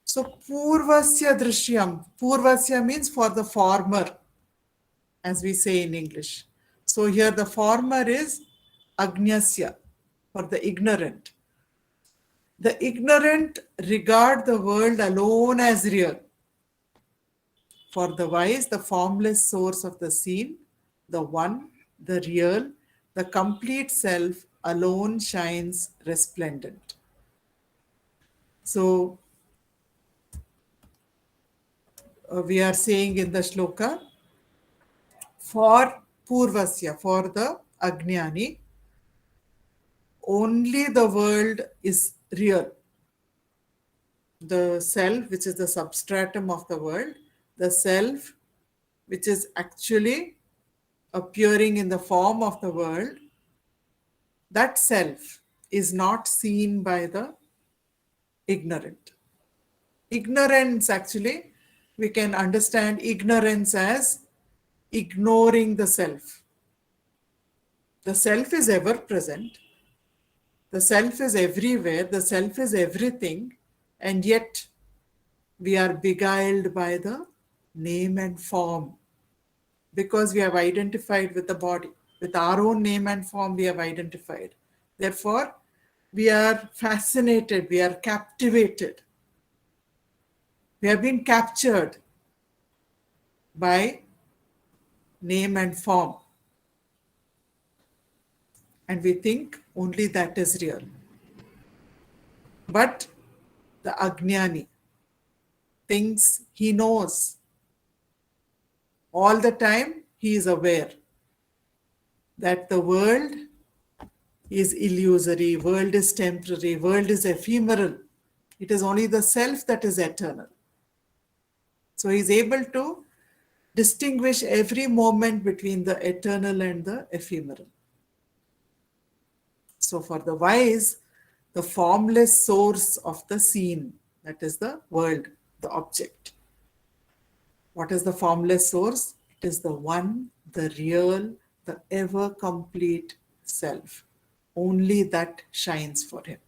[SPEAKER 1] So Purvasya Drishyam. Purvasya means for the former, as we say in English. So here the former is Agnyasya, for the ignorant. The ignorant regard the world alone as real. For the wise, the formless source of the seen, the one, the real, the complete self alone shines resplendent. So we are saying in the shloka, for Purvasya, for the Ajnani, only the world is real. The self, which is the substratum of the world, the self, which is actually appearing in the form of the world, that self is not seen by the ignorant. Ignorance, actually, we can understand ignorance as ignoring the self. The self is ever present. The self is everywhere. The self is everything. And yet, we are beguiled by the name and form because we have identified with the body. With our own name and form, we have identified. Therefore, we are fascinated, we are captivated. We have been captured by name and form. And we think only that is real. But the Ajnani thinks he knows. All the time, he is aware that the world is illusory, world is temporary, world is ephemeral. It is only the self that is eternal. So he is able to distinguish every moment between the eternal and the ephemeral. So for the wise, the formless source of the seen, that is the world, the object. What is the formless source? It is the one, the real, the ever complete self. Only that shines for him.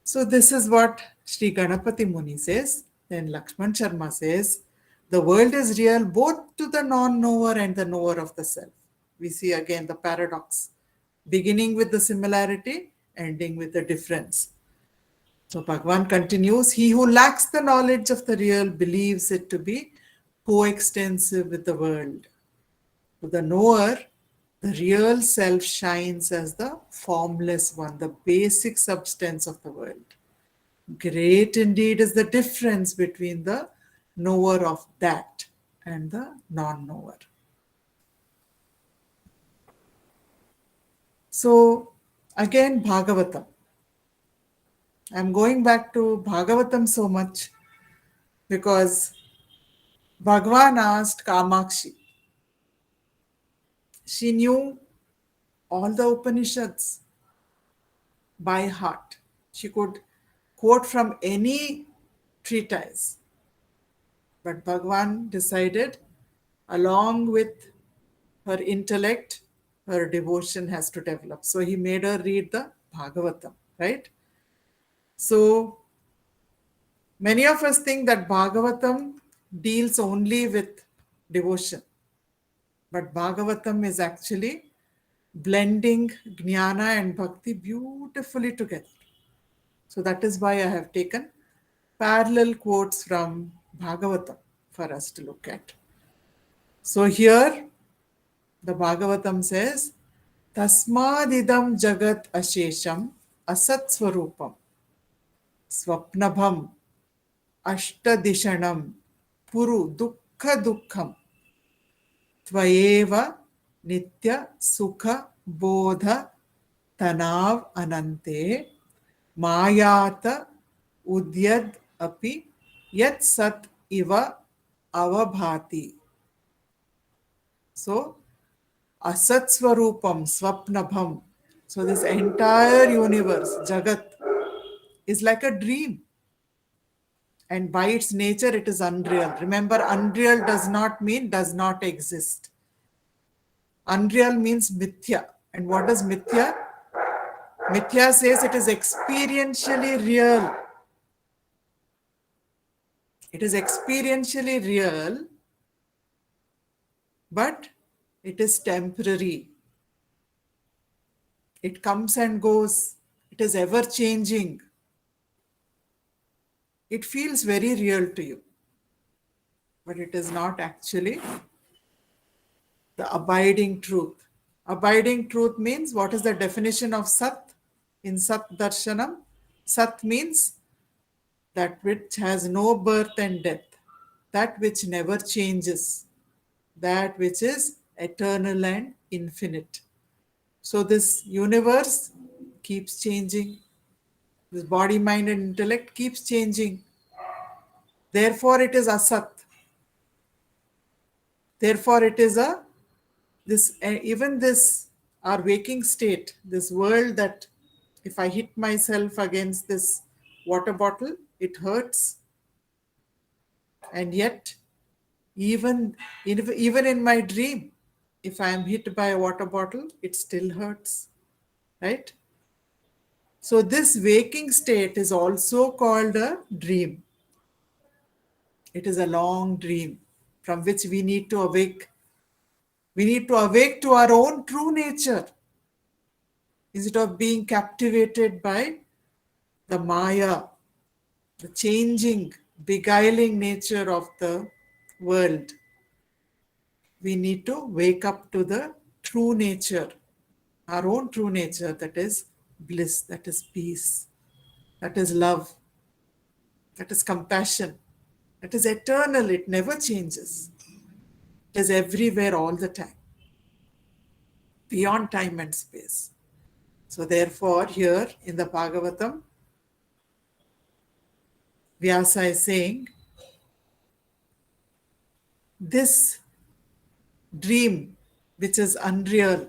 [SPEAKER 1] So this is what Sri Ganapati Muni says. Then Lakshman Sharma says, the world is real both to the non-knower and the knower of the self. We see again the paradox, beginning with the similarity, ending with the difference. So Bhagavan continues, he who lacks the knowledge of the real believes it to be coextensive with the world. To the knower, the real self shines as the formless one, the basic substance of the world. Great indeed is the difference between the knower of that and the non-knower. So again, Bhagavatam. I'm going back to Bhagavatam so much because Bhagavan asked Kamakshi. She knew all the Upanishads by heart. She could quote from any treatise. But Bhagavan decided, along with her intellect, her devotion has to develop. So he made her read the Bhagavatam, right? So many of us think that Bhagavatam deals only with devotion. But Bhagavatam is actually blending jnana and bhakti beautifully together. So that is why I have taken parallel quotes from Bhagavatam for us to look at. So here the Bhagavatam says, Tasmadidam jagat ashesham asat swarupam swapnabham ashtadishanam puru dukkha dukkham tvayeva nitya sukha bodha tanav anante mayata udyad api yat sat iva avabhati. So Asat Swarupam, Swapnabham. So this entire universe, Jagat, is like a dream. And by its nature, it is unreal. Remember, unreal does not mean does not exist. Unreal means mithya. And what is mithya? Mithya says it is experientially real. It is experientially real, but it is temporary. It comes and goes. It is ever changing. It feels very real to you, but it is not actually the abiding truth. Abiding truth means, what is the definition of Sat? In Sat Darshanam, Sat means that which has no birth and death, that which never changes, that which is eternal and infinite. So this universe keeps changing. This body, mind, and intellect keeps changing. Therefore, it is Asat. Therefore, it is a this even this our waking state, this world that if I hit myself against this water bottle, it hurts. And yet, even in my dream, if I am hit by a water bottle, it still hurts. Right? So this waking state is also called a dream. It is a long dream from which we need to awake. We need to awake to our own true nature instead of being captivated by the Maya, the changing, beguiling nature of the world. We need to wake up to the true nature, our own true nature, that is bliss, that is peace, that is love, that is compassion, that is eternal, it never changes. It is everywhere all the time, beyond time and space. So therefore, here in the Bhagavatam, Vyasa is saying, this dream, which is unreal,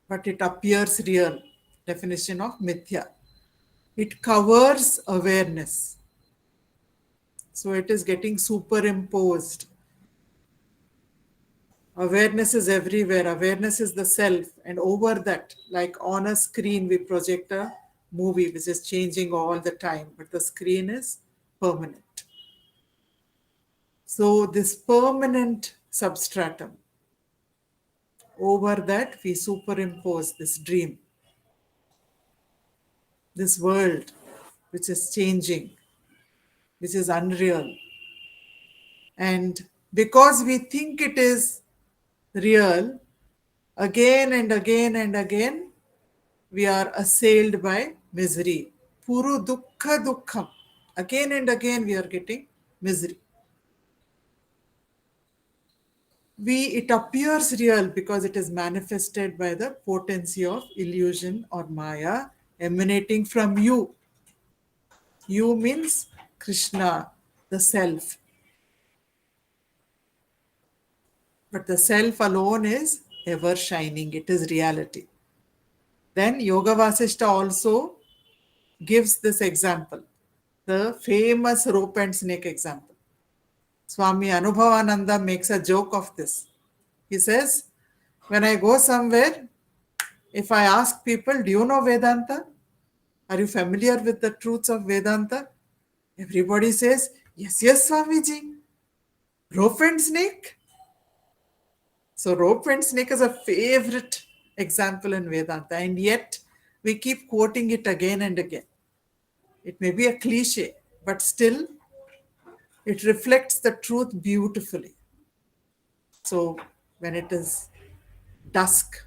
[SPEAKER 1] but it appears real, definition of mithya. It covers awareness. So it is getting superimposed. Awareness is everywhere. Awareness is the self. And over that, like on a screen, we project a movie which is changing all the time, but the screen is permanent. So this permanent substratum, over that we superimpose this dream, this world which is changing, which is unreal. And because we think it is real, again and again and again, we are assailed by misery. Puru dukkha dukkham. Again and again, we are getting misery. It appears real because it is manifested by the potency of illusion or Maya emanating from you. You means Krishna, the self. But the self alone is ever shining. It is reality. Then Yoga Vasishta also gives this example, the famous rope and snake example. Swami Anubhavananda makes a joke of this. He says, when I go somewhere, if I ask people, do you know Vedanta? Are you familiar with the truths of Vedanta? Everybody says, yes, yes, Swamiji. Rope and snake? So rope and snake is a favorite example in Vedanta, and yet we keep quoting it again and again. It may be a cliche, but still it reflects the truth beautifully. So when it is dusk,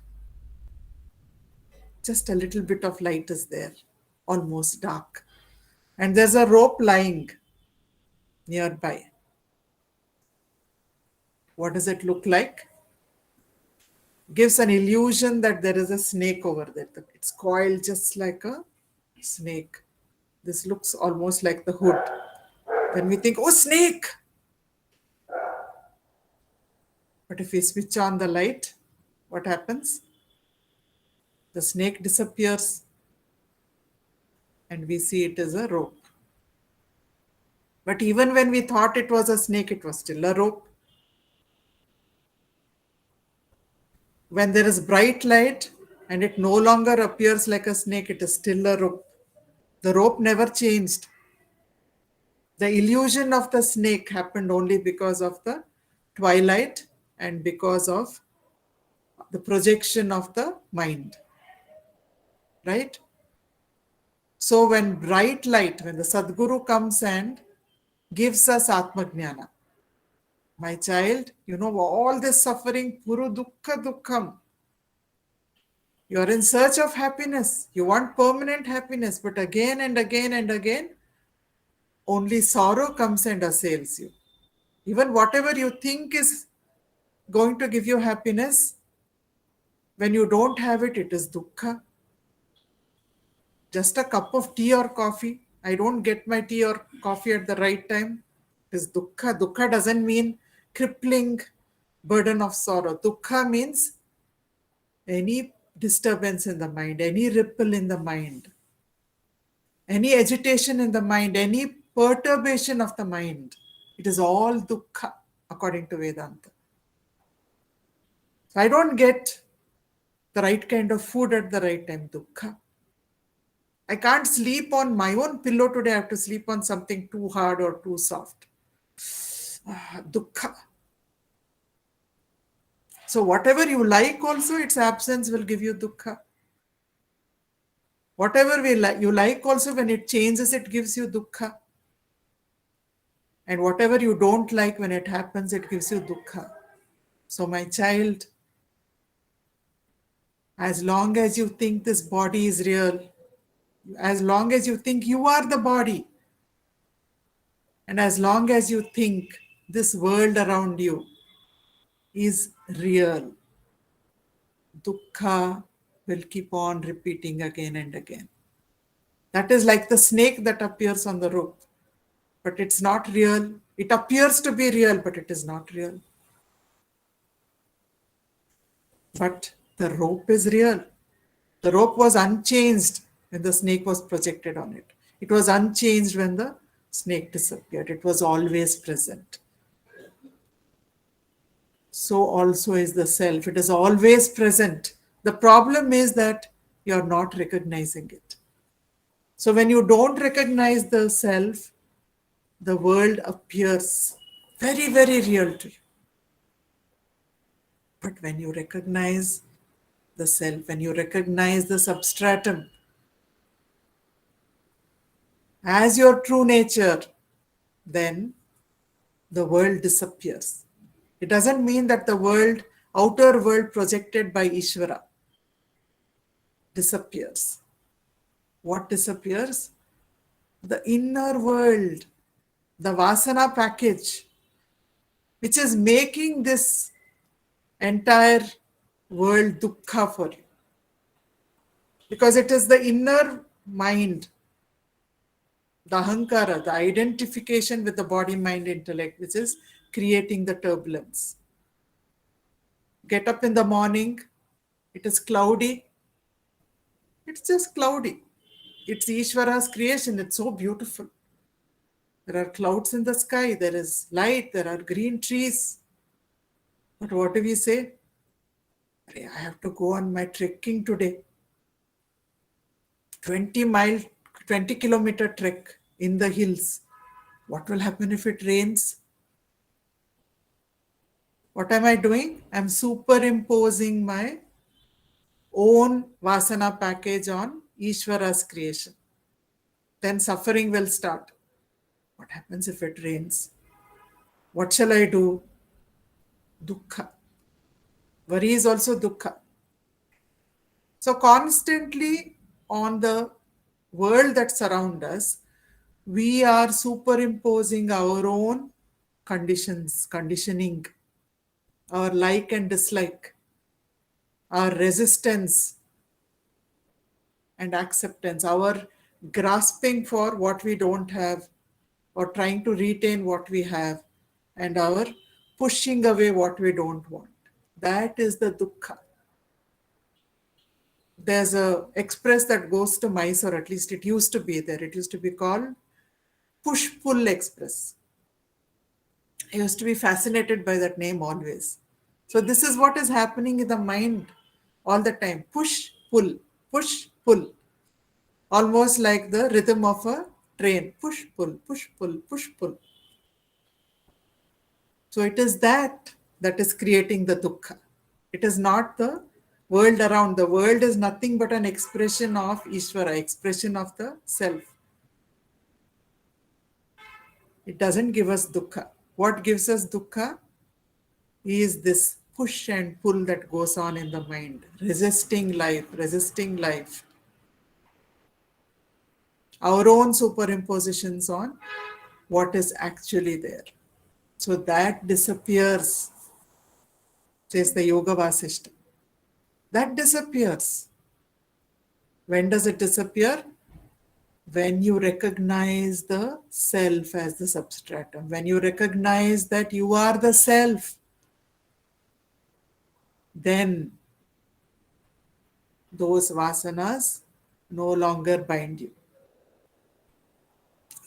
[SPEAKER 1] just a little bit of light is there, almost dark. And there's a rope lying nearby. What does it look like? Gives an illusion that there is a snake over there. It's coiled just like a snake. This looks almost like the hood. Then we think, oh, snake! But if we switch on the light, what happens? The snake disappears and we see it is a rope. But even when we thought it was a snake, it was still a rope. When there is bright light and it no longer appears like a snake, it is still a rope. The rope never changed. The illusion of the snake happened only because of the twilight and because of the projection of the mind. Right? So when bright light, when the Sadguru comes and gives us Atma Jnana, my child, you know, all this suffering, puru dukkha dukkham. You are in search of happiness. You want permanent happiness, but again and again and again, only sorrow comes and assails you. Even whatever you think is going to give you happiness, when you don't have it, it is dukkha. Just a cup of tea or coffee. I don't get my tea or coffee at the right time. It is dukkha. Dukkha doesn't mean crippling burden of sorrow. Dukkha means any disturbance in the mind, any ripple in the mind, any agitation in the mind, any perturbation of the mind. It is all dukkha according to Vedanta. So I don't get the right kind of food at the right time, dukkha. I can't sleep on my own pillow today. I have to sleep on something too hard or too soft. Dukkha. So whatever you like also, its absence will give you dukkha. Whatever you like also, when it changes, it gives you dukkha. And whatever you don't like, when it happens, it gives you dukkha. So my child, as long as you think this body is real, as long as you think you are the body, and as long as you think this world around you is real, dukkha will keep on repeating again and again. That is like the snake that appears on the rope, but it's not real. It appears to be real, but it is not real. But the rope is real. The rope was unchanged when the snake was projected on it. It was unchanged when the snake disappeared. It was always present. So also is the self. It is always present. The problem is that you are not recognizing it. So when you don't recognize the self, the world appears very, very real to you. But when you recognize the self, when you recognize the substratum as your true nature, then the world disappears. It doesn't mean that the world, outer world projected by Ishvara, disappears. What disappears? The inner world, the Vasana package, which is making this entire world dukkha for you. Because it is the inner mind, the ahankara, the identification with the body, mind, intellect, which is creating the turbulence. Get up in the morning, it is cloudy. It's just cloudy. It's Ishvara's creation. It's so beautiful. There are clouds in the sky. There is light. There are green trees. But what do we say? I have to go on my trekking today. 20 kilometer trek in the hills. What will happen if it rains? What am I doing? I'm superimposing my own vasana package on Ishvara's creation. Then suffering will start. What happens if it rains? What shall I do? Dukkha. Worry is also dukkha. So constantly on the world that surrounds us, we are superimposing our own conditions, conditioning, our like and dislike, our resistance and acceptance, our grasping for what we don't have or trying to retain what we have, and our pushing away what we don't want. That is the dukkha. There's a express that goes to Mysore, at least it used to be there. It used to be called push-pull express. I used to be fascinated by that name always. So this is what is happening in the mind all the time. Push, pull, push, pull. Almost like the rhythm of a train. Push, pull, push, pull, push, pull. So it is that is creating the dukkha. It is not the world around. The world is nothing but an expression of Ishvara, expression of the self. It doesn't give us dukkha. What gives us dukkha is this push and pull that goes on in the mind, resisting life, resisting life. Our own superimpositions on what is actually there. So that disappears, says the Yoga Vasishta. That disappears. When does it disappear? When you recognize the self as the substratum, when you recognize that you are the self, then those vasanas no longer bind you.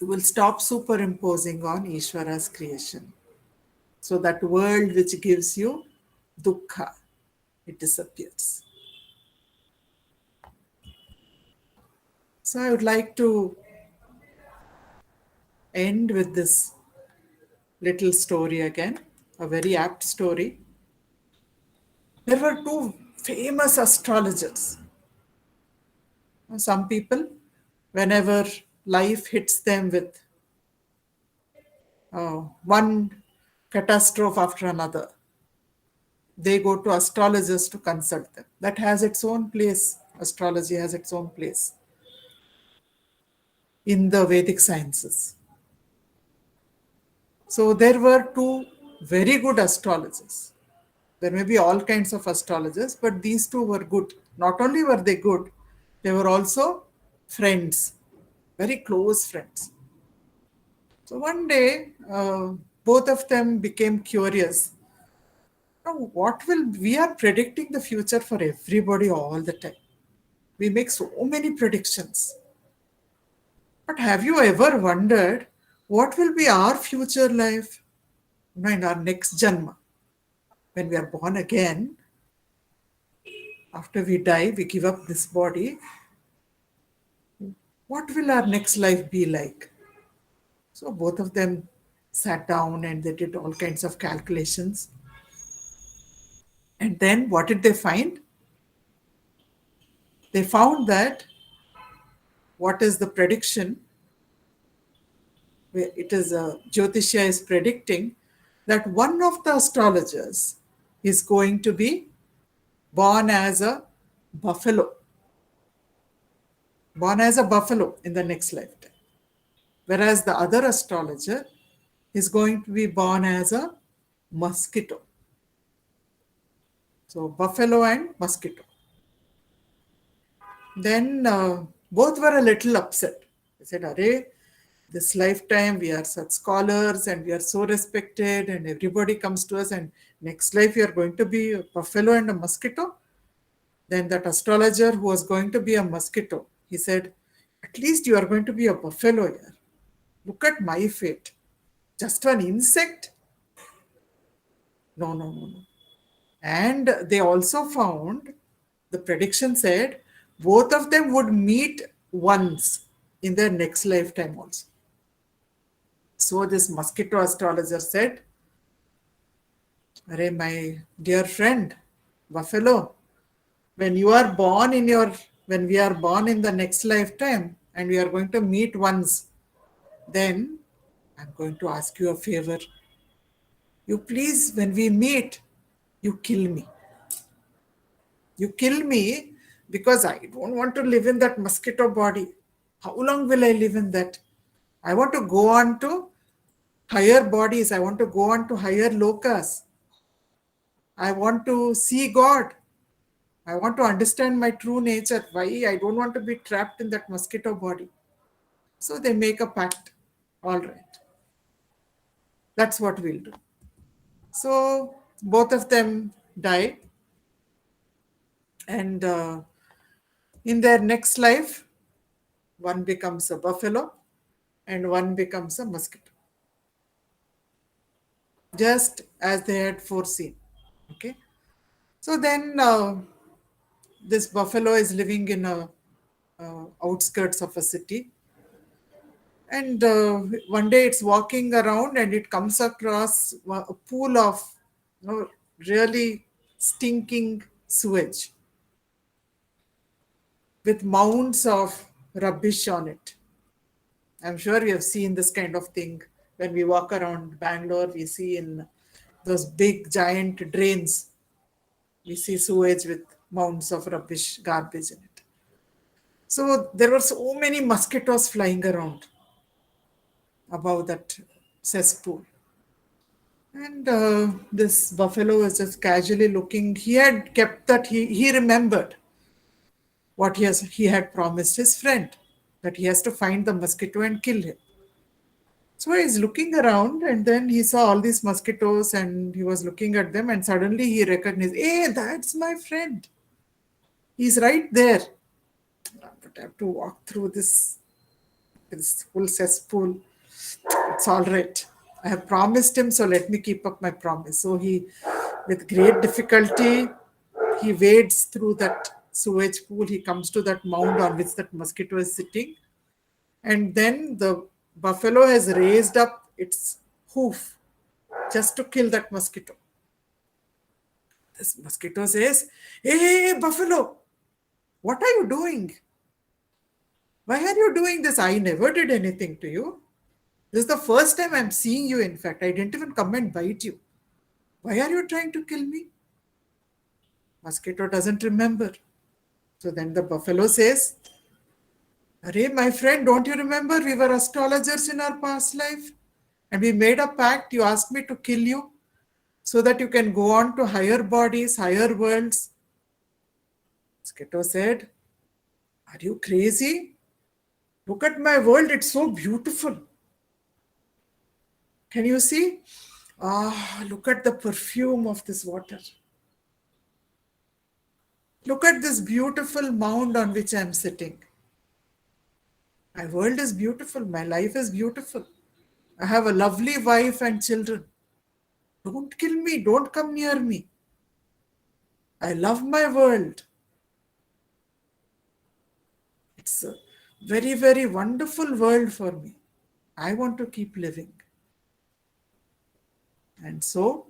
[SPEAKER 1] You will stop superimposing on Ishvara's creation. So that world which gives you dukkha, it disappears. So I would like to end with this little story again, a very apt story. There were two famous astrologers. Some people, whenever life hits them with one catastrophe after another, they go to astrologers to consult them. That has its own place. Astrology has its own place in the Vedic sciences. So there were two very good astrologers. There may be all kinds of astrologers, but these two were good. Not only were they good, they were also friends, very close friends. So one day, both of them became curious. Now, we are predicting the future for everybody all the time. We make so many predictions. But have you ever wondered what will be our future life, in our next janma? When we are born again, after we die, we give up this body. What will our next life be like? So both of them sat down and they did all kinds of calculations. And then what did they find? They found that what is the prediction? It is Jyotishya is predicting that one of the astrologers is going to be born as a buffalo. Born as a buffalo in the next lifetime. Whereas the other astrologer is going to be born as a mosquito. So buffalo and mosquito. Then both were a little upset. They said, Arey, this lifetime we are such scholars and we are so respected and everybody comes to us, and next life you are going to be a buffalo and a mosquito. Then that astrologer who was going to be a mosquito, he said, at least you are going to be a buffalo here. Look at my fate. Just one insect? No. And they also found, the prediction said, both of them would meet once in their next lifetime also. So this mosquito astrologer said, Arey, my dear friend, buffalo, when you are born in your, when we are born in the next lifetime and we are going to meet once, then I'm going to ask you a favor. You please, when we meet, you kill me. You kill me because I don't want to live in that mosquito body. How long will I live in that? I want to go on to higher bodies. I want to go on to higher lokas. I want to see God. I want to understand my true nature. Why I don't want to be trapped in that mosquito body. So they make a pact. All right. That's what we'll do. So both of them die. And in their next life, one becomes a buffalo and one becomes a mosquito, just as they had foreseen. Okay. So then this buffalo is living in a outskirts of a city, and one day it's walking around and it comes across a pool of, really stinking sewage with mounds of rubbish on it. I'm sure you have seen this kind of thing when we walk around Bangalore. We see in those big giant drains, we see sewage with mounds of rubbish, garbage in it. So there were so many mosquitoes flying around above that cesspool. And this buffalo was just casually looking. He had kept that, he remembered what he had promised his friend, that he has to find the mosquito and kill him. So he's looking around and then he saw all these mosquitoes and he was looking at them and suddenly he recognized, hey, that's my friend. He's right there. But I have to walk through this whole cesspool. It's all right. I have promised him, so let me keep up my promise. So he, with great difficulty, he wades through that sewage pool. He comes to that mound on which that mosquito is sitting. And then the buffalo has raised up its hoof just to kill that mosquito. This mosquito says, hey, buffalo, what are you doing? Why are you doing this? I never did anything to you. This is the first time I'm seeing you, in fact. I didn't even come and bite you. Why are you trying to kill me? Mosquito doesn't remember. So then the buffalo says, Arey, my friend, don't you remember we were astrologers in our past life? And we made a pact. You asked me to kill you so that you can go on to higher bodies, higher worlds. Mosquito said, are you crazy? Look at my world. It's so beautiful. Can you see? Look at the perfume of this water. Look at this beautiful mound on which I'm sitting. My world is beautiful. My life is beautiful. I have a lovely wife and children. Don't kill me. Don't come near me. I love my world. It's a very, very wonderful world for me. I want to keep living. And so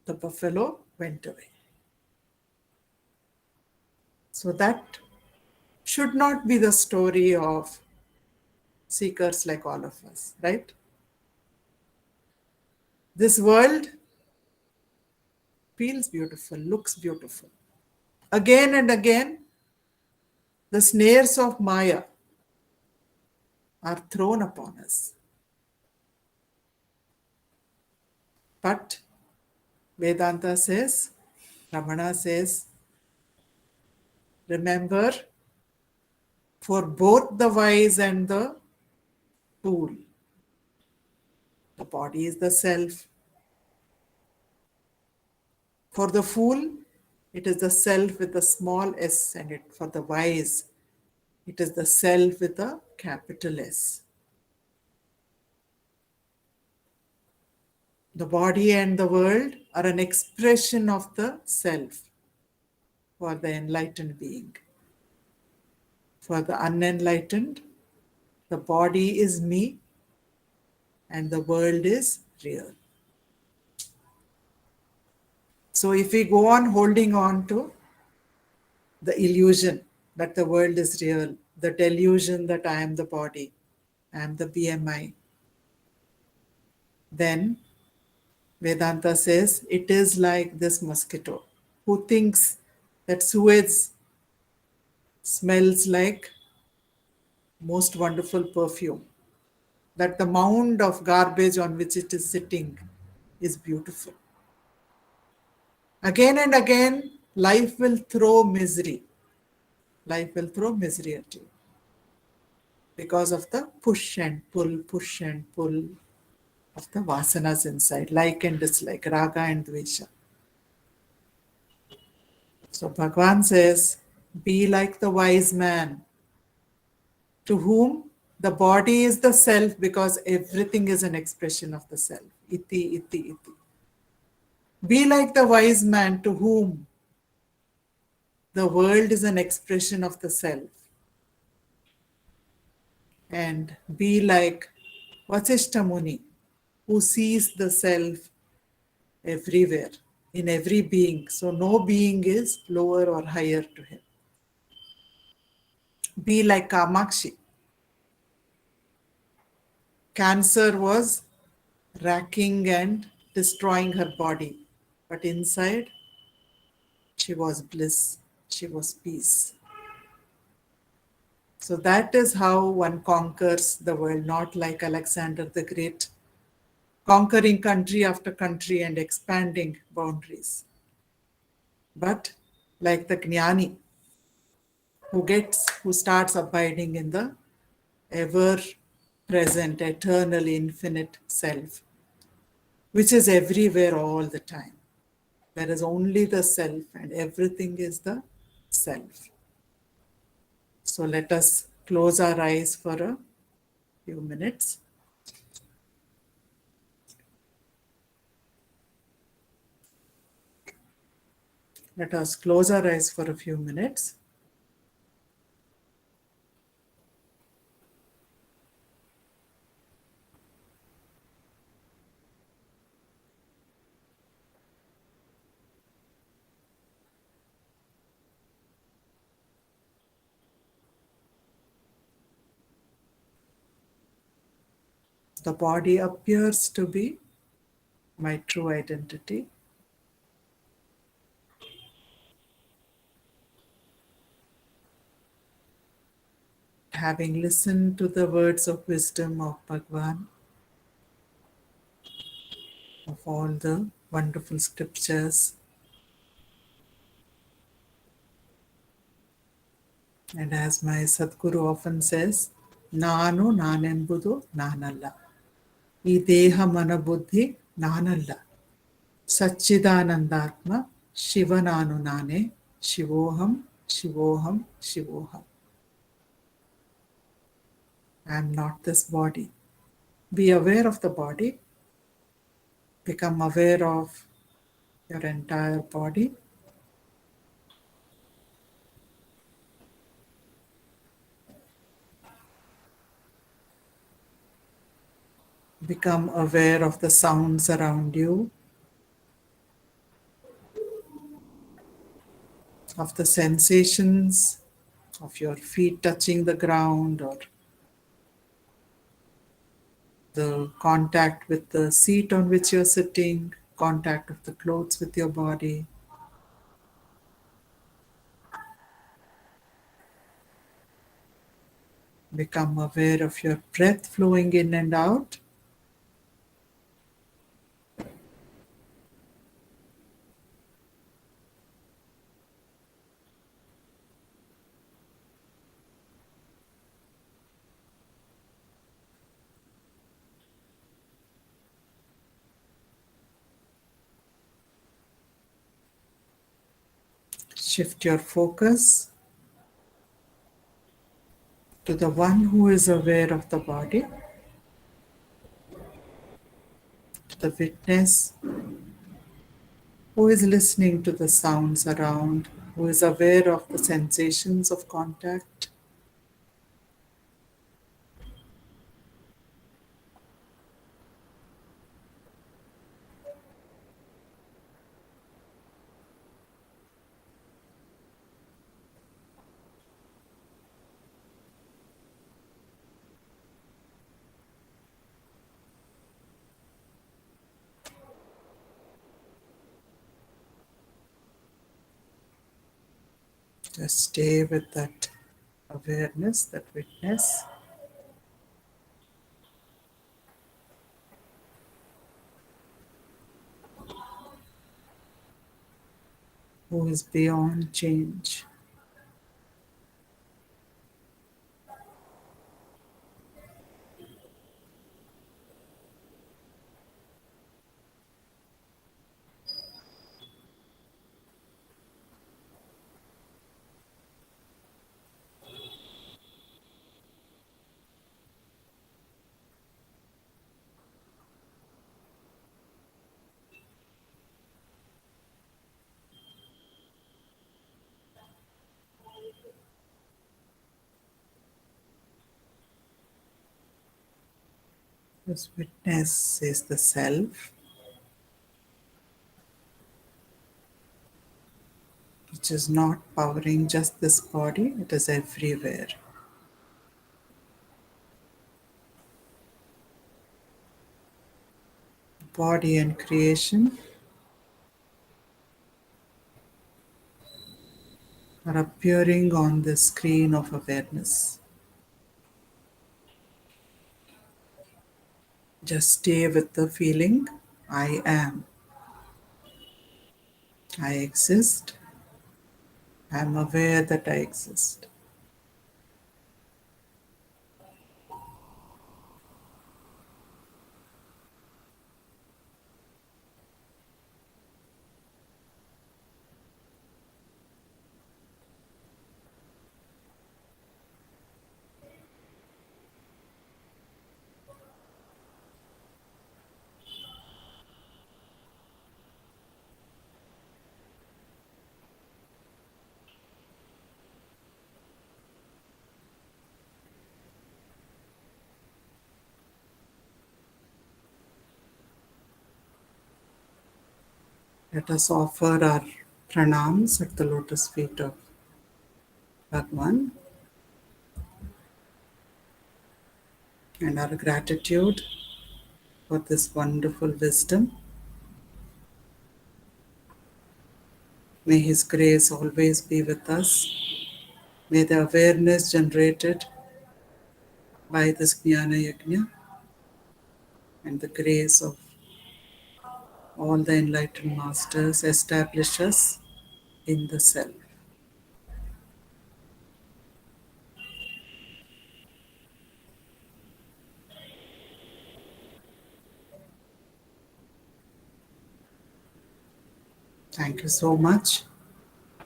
[SPEAKER 1] the buffalo went away. So that should not be the story of seekers like all of us, right? This world feels beautiful, looks beautiful. Again and again, the snares of Maya are thrown upon us. But Vedanta says, Ramana says, remember, for both the wise and the fool, the body is the self. For the fool, it is the self with a small s, and for the wise, it is the self with a capital S. The body and the world are an expression of the self for the enlightened being. For the unenlightened, the body is me and the world is real. So if we go on holding on to the illusion that the world is real, the delusion that I am the body, I am the BMI, then Vedanta says it is like this mosquito who thinks that sewage smells like most wonderful perfume, that the mound of garbage on which it is sitting is beautiful. Again and again, life will throw misery. Life will throw misery at you because of the push and pull of the vasanas inside, like and dislike, raga and dvesha. So Bhagavan says, be like the wise man to whom the body is the self because everything is an expression of the self. Iti, iti, iti. Be like the wise man to whom the world is an expression of the self. And be like Vasishta Muni, who sees the self everywhere, in every being. So no being is lower or higher to him. Be like Kamakshi. Cancer was racking and destroying her body, but inside she was bliss, she was peace. So that is how one conquers the world, not like Alexander the Great, conquering country after country and expanding boundaries, but like the Jnani who starts abiding in the ever present, eternal, infinite self, which is everywhere all the time. There is only the self, and everything is the self. So let us close our eyes for a few minutes. Let us close our eyes for a few minutes. The body appears to be my true identity. Having listened to the words of wisdom of Bhagavan, of all the wonderful scriptures, and as my Sadguru often says, Nanu nanembudu nanalla. Ee deha mana buddhi nanalla. Satchidanandatma Shiva nanu nane. Shivoham, Shivoham, Shivoham. I am not this body. Be aware of the body. Become aware of your entire body. Become aware of the sounds around you, of the sensations of your feet touching the ground or the contact with the seat on which you're sitting, contact of the clothes with your body. Become aware of your breath flowing in and out. Shift your focus to the one who is aware of the body, to the witness who is listening to the sounds around, who is aware of the sensations of contact. Just stay with that awareness, that witness, who is beyond change. This witness is the self, which is not powering just this body, it is everywhere. Body and creation are appearing on the screen of awareness. Just stay with the feeling I am, I exist, I am aware that I exist. Let us offer our pranams at the lotus feet of Bhagwan and our gratitude for this wonderful wisdom. May His grace always be with us. May the awareness generated by this Jnana Yajna and the grace of all the enlightened masters establish us in the self. Thank you so much.